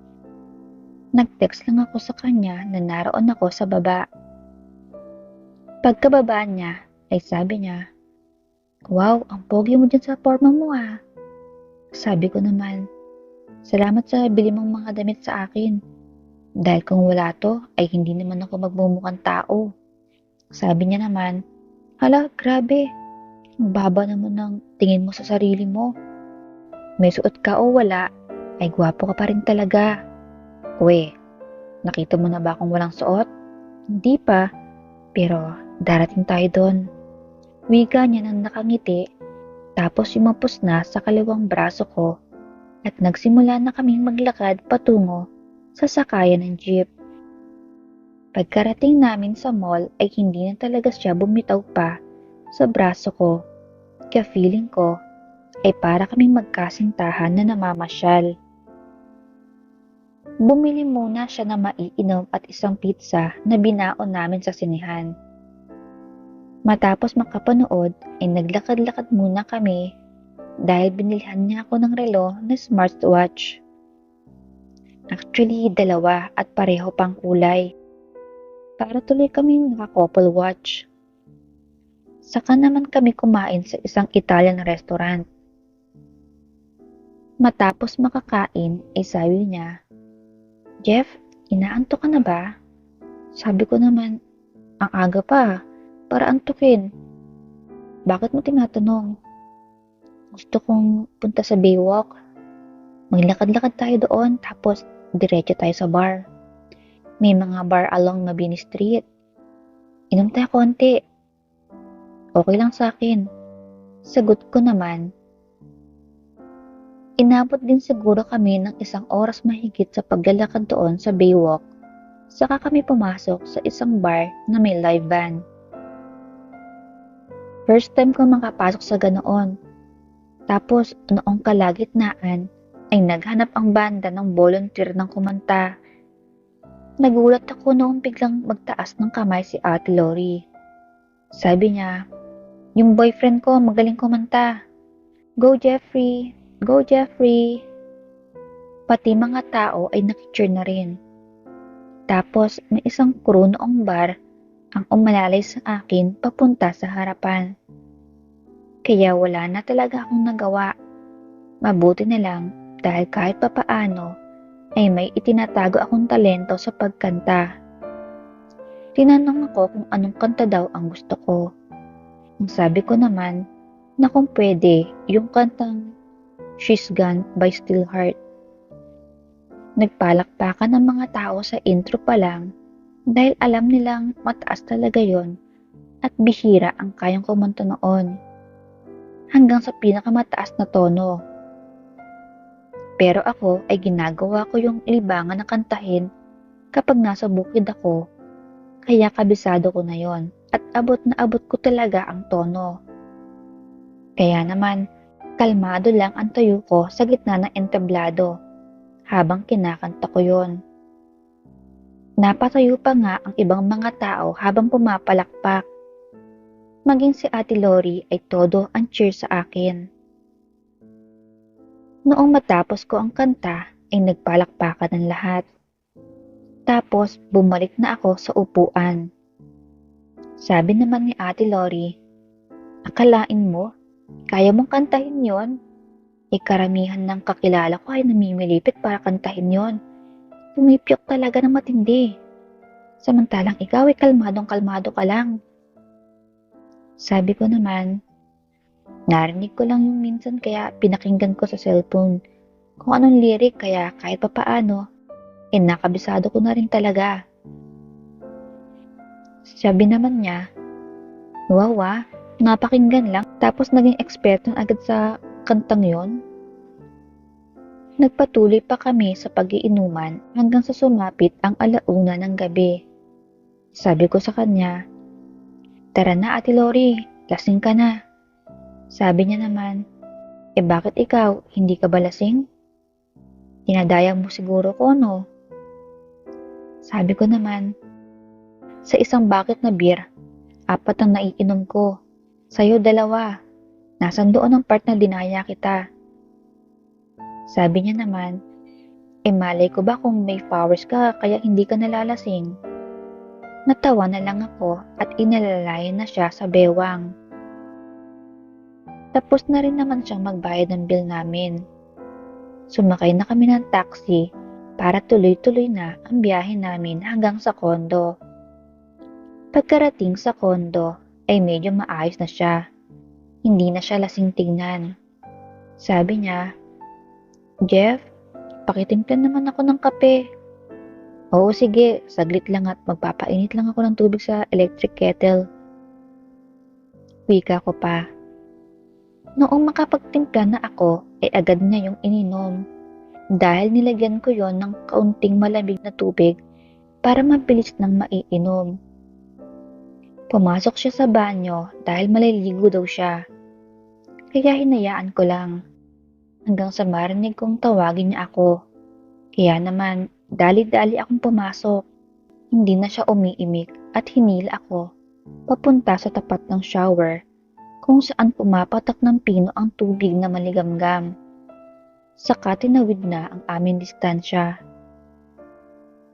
Nag-text lang ako sa kanya na naroon ako sa baba. Pagkababa niya, ay sabi niya, "Wow, ang pogi mo dyan sa forma mo ah." Sabi ko naman, "Salamat sa bili mong mga damit sa akin. Dahil kung wala to, ay hindi naman ako magmumukhang tao." Sabi niya naman, "Hala, grabe. Ang baba naman ng tingin mo sa sarili mo. May suot ka o wala, ay gwapo ka pa rin talaga. Uwe, nakita mo na ba akong walang suot?" "Hindi pa, pero darating tayo doon." Wika niya nang nakangiti, tapos yumapos na sa kaliwang braso ko at nagsimula na kaming maglakad patungo sa sakayan ng jeep. Pagkarating namin sa mall ay hindi na talaga siya bumitaw pa sa braso ko, kaya feeling ko ay para kaming magkasintahan na namamasyal. Bumili muna siya na maiinom at isang pizza na binaon namin sa sinehan. Matapos makapanood ay naglakad-lakad muna kami dahil binilhan niya ako ng relo na smartwatch. Actually, dalawa at pareho pang kulay. Para tuloy kaming naka-couple watch. Saka naman kami kumain sa isang Italian restaurant. Matapos makakain, ay sabi niya, "Jeff, inaantok ka na ba?" Sabi ko naman, "Ang aga pa, para antukin." "Bakit mo tinatanong?" "Gusto kong punta sa Baywalk. Maglakad-lakad tayo doon, tapos diretso tayo sa bar. May mga bar along Mabini Street. Inom tayo konti." "Okay lang sa akin." Sagot ko naman. Inabot din siguro kami ng 1 oras mahigit sa paglalakad doon sa Baywalk. Saka kami pumasok sa isang bar na may live band. First time ko makapasok sa ganoon. Tapos noong kalagitnaan ay naghanap ang banda ng volunteer ng kumanta. Nagulat ako noong biglang magtaas ng kamay si Ate Lori. Sabi niya, "Yung boyfriend ko magaling kumanta. Go Jeffrey! Go Jeffrey!" Pati mga tao ay nakicheer na rin. Tapos may isang crew noong bar ang umalalay sa akin papunta sa harapan. Kaya wala na talaga akong nagawa. Mabuti na lang dahil kahit papaano ay may itinatago akong talento sa pagkanta. Tinanong ako kung anong kanta daw ang gusto ko. Ang sabi ko naman na kung pwede yung kantang She's Gone by Steelheart. Nagpalakpakan ng mga tao sa intro pa lang dahil alam nilang mataas talaga yon at bihira ang kayang kumanta noon. Hanggang sa pinakamataas na tono. Pero ako ay ginagawa ko yung libangan na kantahin kapag nasa bukid ako, kaya kabisado ko na yon at abot na abot ko talaga ang tono. Kaya naman, kalmado lang ang tayo ko sa gitna ng entablado habang kinakanta ko yon. Napatayo pa nga ang ibang mga tao habang pumapalakpak. Maging si Ate Lori ay todo ang cheer sa akin. Noong matapos ko ang kanta ay nagpalakpakan ng lahat. Tapos bumalik na ako sa upuan. Sabi naman ni Ate Lori, "Akalain mo, kaya mong kantahin yon? Karamihan ng kakilala ko ay namimilipit para kantahin yon. Pumipiyok talaga ng matindi. Samantalang ikaw ay kalmadong-kalmado ka lang." Sabi ko naman, narinig ko lang yung minsan kaya pinakinggan ko sa cellphone kung anong lyric kaya kahit papaano, nakabisado ko na rin talaga. Sabi naman niya, "Wow napakinggan lang tapos naging eksperto na agad sa kantang yon." Nagpatuloy pa kami sa pag-iinuman hanggang sa sumapit ang 1:00 ng gabi. Sabi ko sa kanya, "Tara na Ate Lori, lasing ka na." Sabi niya naman, "Bakit ikaw, hindi ka ba lasing? Dinadaya mo siguro ko, no?" Sabi ko naman, "Sa isang bucket na beer, 4 ang naiinom ko. Sa'yo 2. Nasaan doon ang part na dinaya kita?" Sabi niya naman, malay ko ba kung may powers ka kaya hindi ka nalalasing?" Natawa na lang ako at inalalayan na siya sa bewang. Tapos na rin naman siyang magbayad ng bill namin. Sumakay na kami ng taxi para tuloy-tuloy na ang biyahe namin hanggang sa kondo. Pagkarating sa kondo ay medyo maayos na siya. Hindi na siya lasing tingnan. Sabi niya, "Jeff, pakitimpla naman ako ng kape." "Oo sige, saglit lang at magpapainit lang ako ng tubig sa electric kettle." Wika ko pa. Noong makapagtimpla na ako ay agad niya yung ininom. Dahil nilagyan ko yon ng kaunting malamig na tubig para mabilis nang maiinom. Pumasok siya sa banyo dahil maliligo daw siya. Kaya hinayaan ko lang. Hanggang sa marinig kong tawagin niya ako. Kaya naman, dali-dali akong pumasok. Hindi na siya umiimik at hinila ako papunta sa tapat ng shower kung saan pumapatak ng pino ang tubig na maligamgam. Saka tinawid na ang aming distansya.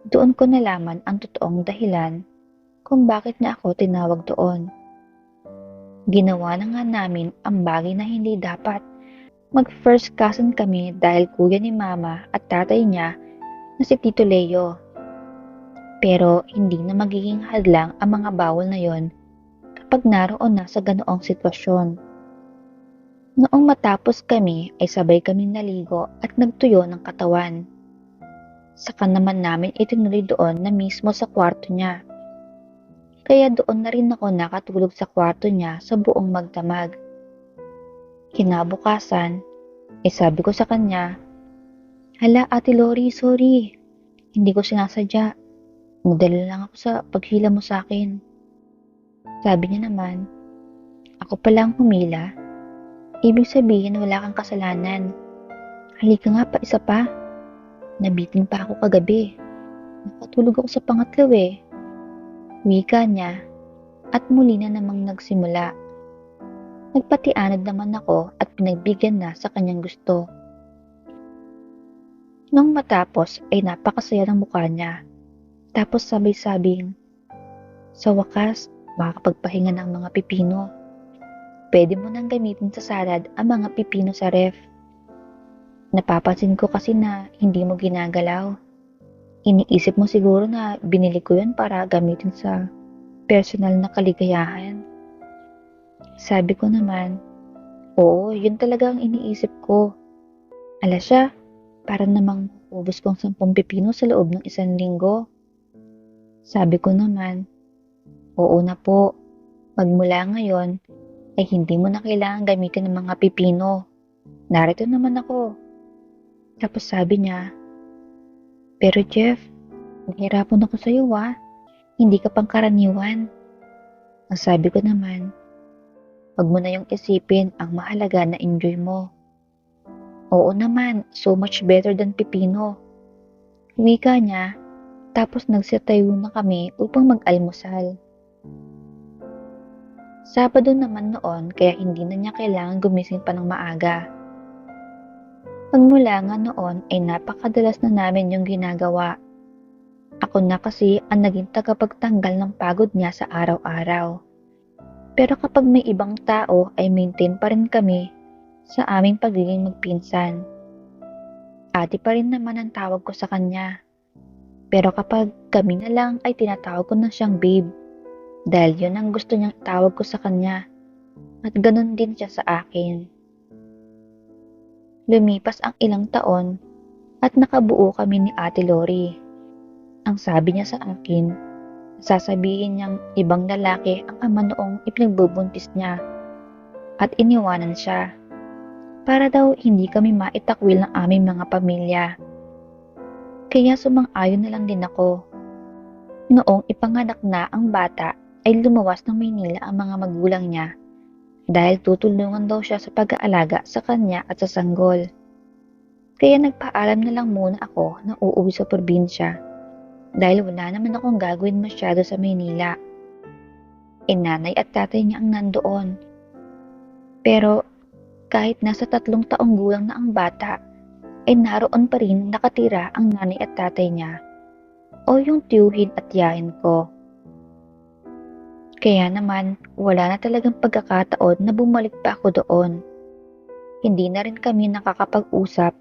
Doon ko nalaman ang totoong dahilan kung bakit niya ako tinawag doon. Ginawa na nga namin ang bagay na hindi dapat. Mag-first cousin kami dahil kuya ni mama at tatay niya na si Tito Leo. Pero hindi na magiging hadlang ang mga bawal na yon kapag naroon na sa ganoong sitwasyon. Noong matapos kami ay sabay kaming naligo at nagtuyo ng katawan. Saka naman namin itinuloy doon na mismo sa kwarto niya. Kaya doon na rin ako nakatulog sa kwarto niya sa buong magdamag. Kinabukasan, sabi ko sa kanya, "Hala Ate Lori, sorry. Hindi ko sinasadya. Nadala lang ako sa paghila mo sa akin." Sabi niya naman, "Ako pala ang humila. Ibig sabihin wala kang kasalanan. Halika nga pa isa pa. Nabitin pa ako kagabi. Nakatulog ako sa pangatlo eh." Wika niya at muli na namang nagsimula. Nagpatianod naman ako at pinagbigyan na sa kanyang gusto. Nung matapos ay napakasaya ng mukha niya. Tapos sabay-sabing, "Sa wakas, makakapagpahinga ng mga pipino. Pwede mo nang gamitin sa salad ang mga pipino sa ref. Napapansin ko kasi na hindi mo ginagalaw. Iniisip mo siguro na binili ko yun para gamitin sa personal na kaligayahan." Sabi ko naman, "Oo, yun talaga ang iniisip ko. Ala siya, para namang ubos kong 10 pipino sa loob ng 1 linggo." Sabi ko naman, "Oo na po, magmula ngayon ay hindi mo na kailangan gamitin ng mga pipino. Narito naman ako." Tapos sabi niya, "Pero Jeff, nahirapan ako sa iyo hindi ka pangkaraniwan." Ang sabi ko naman, "Wag mo na yung isipin, ang mahalaga na enjoy mo." "Oo naman, so much better than pipino." Wika niya, tapos nagsitayo na kami upang mag-almusal. Sabado naman noon kaya hindi na niya kailangan gumising pa ng maaga. Pagmula nga noon ay napakadalas na namin yung ginagawa. Ako na kasi ang naging tagapagtanggal ng pagod niya sa araw-araw. Pero kapag may ibang tao ay maintain pa rin kami sa aming pagiging magpinsan. Ate pa rin naman ang tawag ko sa kanya. Pero kapag kami na lang ay tinatawag ko na siyang babe. Dahil yun ang gusto niyang itawag ko sa kanya. At ganun din siya sa akin. Lumipas ang ilang taon at nakabuo kami ni Ate Lori. Ang sabi niya sa akin, sasabihin niyang ibang lalaki ang ama noong ipinagbubuntis niya at iniwanan siya para daw hindi kami maitakwil ng aming mga pamilya. Kaya sumang-ayon na lang din ako. Noong ipanganak na ang bata ay lumawas ng Maynila ang mga magulang niya dahil tutulungan daw siya sa pag-aalaga sa kanya at sa sanggol. Kaya nagpaalam na lang muna ako na uuwi sa probinsya dahil wala naman akong gagawin masyado sa Maynila. Nanay at tatay niya ang nandoon. Pero kahit nasa 3 taong gulang na ang bata, ay naroon pa rin nakatira ang nanay at tatay niya o yung tiyuhin at yahin ko. Kaya naman, wala na talagang pagkakataon na bumalik pa ako doon. Hindi na rin kami nakakapag-usap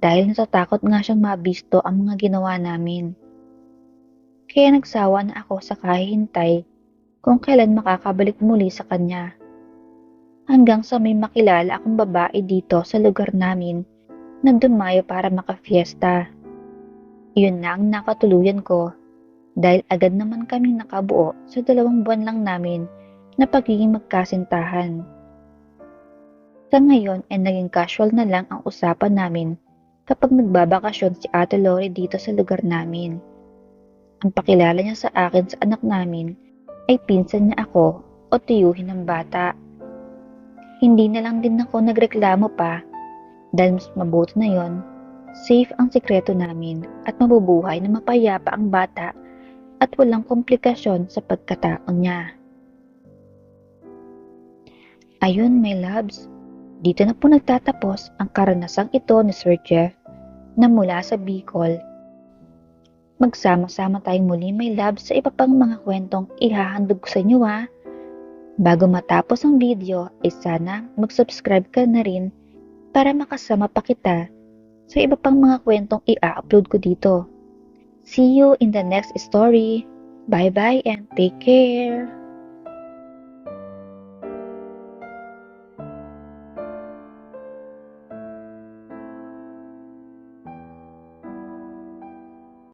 dahil natatakot nga siyang mabisto ang mga ginawa namin. Kaya nagsawa na ako sa kahihintay kung kailan makakabalik muli sa kanya. Hanggang sa may makilala akong babae dito sa lugar namin na dumayo para makafiesta. Iyon na ang nakatuluyan ko. Dahil agad naman kaming nakabuo sa 2 buwan lang namin na pagiging magkasintahan. Sa ngayon ay naging casual na lang ang usapan namin kapag nagbabakasyon si Ate Lori dito sa lugar namin. Ang pakilala niya sa akin sa anak namin ay pinsan niya ako o tiyuhin ng bata. Hindi na lang din ako nagreklamo pa dahil mas mabuti na yon, safe ang sikreto namin at mabubuhay na mapayapa ang bata at walang komplikasyon sa pagkataon niya. Ayun, my loves, dito na po nagtatapos ang karanasang ito ni Sir Jeff na mula sa Bicol. magsama-sama tayong muli may love sa iba pang mga kwentong ihahandog ko sa inyo ha. Bago matapos ang video ay sana mag-subscribe ka na rin para makasama pa kita sa iba pang mga kwentong i-upload ko dito. See you in the next story. Bye bye and take care.